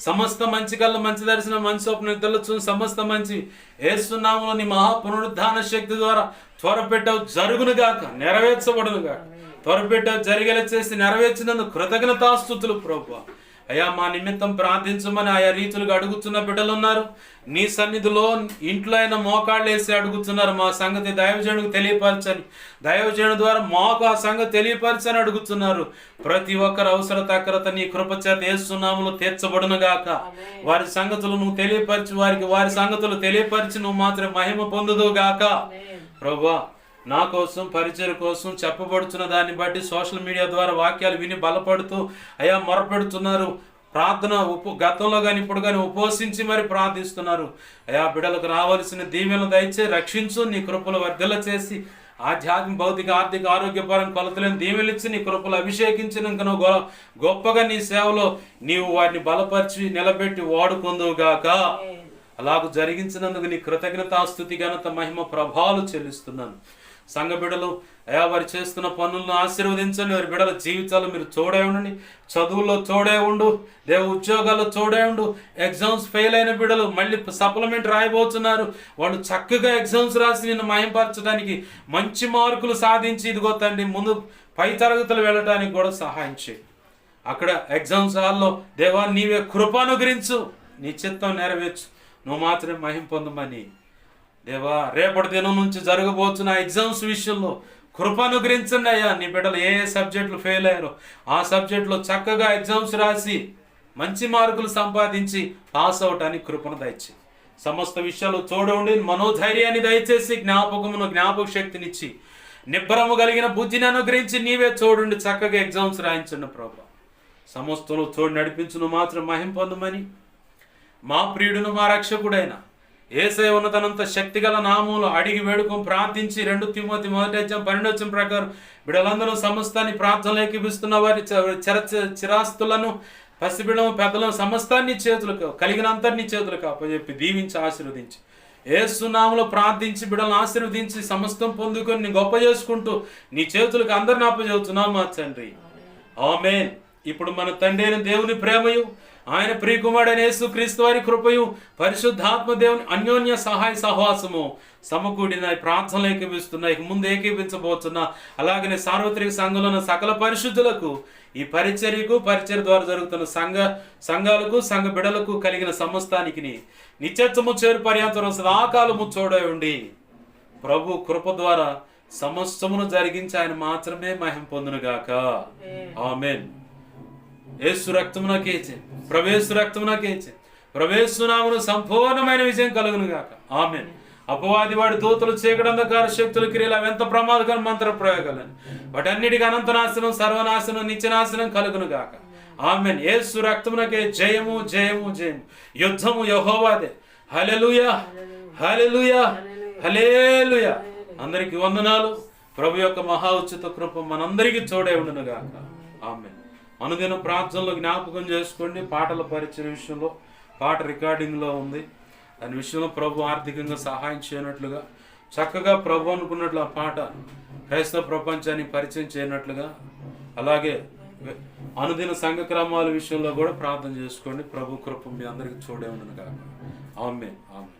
సమస్త మంచి కళ్ళ మంచి దర్శనం మంచి స్వప్న నిద్రలో చూసి సమస్త మంచి యేసునామములో నీ మహాపునరుద్ధాన శక్తి ద్వారా త్వరపెట్టవు జరుగునుగాక, నెరవేర్చబడునుగాక. త్వరపెట్టవు జరిగేలా చేసి నెరవేర్చినందుకు కృతజ్ఞతాస్తుతులు ప్రభువా. అయ్యా మా నిమిత్తం ప్రార్థించమని ఆయా రీతులుగా అడుగుతున్న బిడ్డలు ఉన్నారు. నీ సన్నిధిలో ఇంట్లో అయినా మోకాళ్ళు వేసి అడుగుతున్నారు. మా సంగతి దైవజనుడికి తెలియపరచని, దైవజనుడి ద్వారా మాకు ఆ సంగతి తెలియపరచని అడుగుతున్నారు. ప్రతి ఒక్కరు అవసర తక్రత నీ కృపచేత యేసునామములో తీర్చబడునుగాక. వారి సంగతులు నువ్వు తెలియపరిచి వారి సంగతులు తెలియపరిచి నువ్వు మాత్రం మహిమ పొందుదుగాక. ప్రభువా నా కోసం పరిచయం కోసం చెప్పబడుతున్న దాన్ని బట్టి సోషల్ మీడియా ద్వారా వాక్యాలు విని బలపడుతూ అయ్యా మొరపెడుతున్నారు. ప్రార్థన గతంలో కానీ ఇప్పుడు కానీ ఉపవసించి మరి ప్రార్థిస్తున్నారు. అయ్యా బిడ్డలకు రావాల్సిన దీవెనలు దయచే రక్షించు, నీ కృపలు వర్ధల చేసి ఆధ్యాత్మిక, భౌతిక, ఆర్థిక, ఆరోగ్యపరం కొలతలేని దీవెనలు ఇచ్చి నీ కృపలు అభిషేకించినాక నువ్వు గొప్పగా నీ సేవలో నీవు వారిని బలపరిచి నిలబెట్టి వాడుకుందువుగాక. అలాగూ జరిగించినందుకు నీ కృతజ్ఞతాస్తుతి, ఘనత, మహిమ, ప్రభావాలు చెల్లిస్తున్నాను. సంఘ బిడ్డలు అయా వారు చేస్తున్న పనులను ఆశీర్వదించండి. వారి బిడ్డల జీవితాలు మీరు తోడే ఉండండి. చదువుల్లో తోడే ఉండు, దేవ ఉద్యోగాల్లో తోడే ఉండు. ఎగ్జామ్స్ ఫెయిల్ అయిన బిడ్డలు మళ్ళీ సప్లిమెంట్ రాయబోతున్నారు. వాళ్ళు చక్కగా ఎగ్జామ్స్ రాసి నిన్ను మహింపరచడానికి మంచి మార్కులు సాధించి ఇదిగో తండ్రి ముందు పై తరగతులు వెళ్ళడానికి కూడా సహాయం చేయి. అక్కడ ఎగ్జామ్స్ హాల్లో దేవా నీవే కృపానుగ్రహించు, నీ చిత్తం నెరవేర్చు, నువ్వు మాత్రమే మహిమ పొందమని దేవా రేపటి దినం నుంచి జరగబోతున్న ఎగ్జామ్స్ విషయంలో కృపానుగ్రహించండి అయ్యా. నీ బిడ్డలు ఏ సబ్జెక్టులు ఫెయిల్ అయ్యారో ఆ సబ్జెక్టులో చక్కగా ఎగ్జామ్స్ రాసి మంచి మార్కులు సంపాదించి పాస్ అవటానికి కృపను దయచేయి. సమస్త విషయాలు తోడుండి మనోధైర్యాన్ని దయచేసి జ్ఞాపక శక్తినిచ్చి నిబ్బరము కలిగిన బుద్ధిని అనుగ్రహించి నీవే తోడుండి చక్కగా ఎగ్జామ్స్ రాయించండి ప్రభు. సమస్తంలో తోడు నడిపించును మాత్రం మహిమ పొందమని మా ప్రియుడును మా రక్షకుడైన యేసయ్య ఉన్నతనంత శక్తిగల నామములో అడిగి వేడుకొని ప్రార్థించి 2 తిమోతి 1:12 ప్రకారం బిడ్డలందరూ సమస్తాన్ని ప్రార్థనలు ఏకీపిస్తున్న వారి చిరాస్తులను పసిబిడము పెద్దలను సమస్తాన్ని చేతులకు కలిగినంతని చేతులకు అప్పచెప్పి దీవించి ఆశీర్వదించి యేసు నామములో ప్రార్థించి బిడ్డలను ఆశీర్వదించి సమస్తం పొందుకొని నీ గొప్ప చేసుకుంటూ నీ చేతులకు అందరిని అప్పచెబుతున్నాం మా తండ్రి. ఆమేన్. ఇప్పుడు మన తండ్రి అయిన దేవుని ప్రేమయు ఆయన ప్రియకుమారుడైన యేసుక్రీస్తు వారి కృపయు పరిశుద్ధాత్మ దేవుని అన్యోన్య సహాయ సహవాసము సమకూడిన ప్రార్థనలు ఏకీపిస్తున్నాయి, ముందు ఏకీపించబోతున్నా. అలాగనే సార్వత్రిక సంఘంలో ఉన్న సకల పరిశుద్ధులకు ఈ పరిచర్యకు పరిచర్య ద్వారా జరుగుతున్న సంఘాలకు సంఘ బిడలకు కలిగిన సమస్తానికి నిత్యత్వము చేరు పర్యంతరం సదాకాలము తోడై ఉండి ప్రభు కృప ద్వారా సమస్తమును జరిగించి ఆయన మాత్రమే మహిమ పొందునుగాక. ఆమేన్. యేసు రక్తమునకేచే ప్రవేశు రక్తమునకేచే ప్రవేశునామును సంపూర్ణమైన విజయం కలుగును గాక. ఆమేన్. అపవాది వాడి దూతలు చీకటి అంధకార శక్తుల క్రియలు అవి ఎంత ప్రమాదకర మంత్ర ప్రయోగాలని వాటన్నిటికీ అనంతనాశనం సర్వనాశనం నిత్యనాశనం కలుగును గాక. ఆమేన్. యేసు రక్తమునకే జయము జయము జయము. యుద్ధము యెహోవాదే. హల్లెలూయా హల్లెలూయా హల్లెలూయా. అందరికీ వందనాలు. ప్రభు యొక్క మహా ఉచిత కృప మనందరికీ తోడే ఉండును గాక. ఆమేన్. అనుదిన ప్రార్థనలో జ్ఞాపకం చేసుకోండి. పాటల పరిచయ విషయంలో పాట రికార్డింగ్లో ఉంది. దాని విషయంలో ప్రభు ఆర్థికంగా సహాయం చేయనట్లుగా, చక్కగా ప్రభు అనుకున్నట్లు ఆ పాట క్రైస్తవ ప్రపంచానికి పరిచయం చేయనట్లుగా, అలాగే అనుదిన సంఘ క్రమాల విషయంలో కూడా ప్రార్థన చేసుకోండి. ప్రభు కృప మీ అందరికీ చూడే ఉండను కాక. ఆమేన్. ఆమేన్.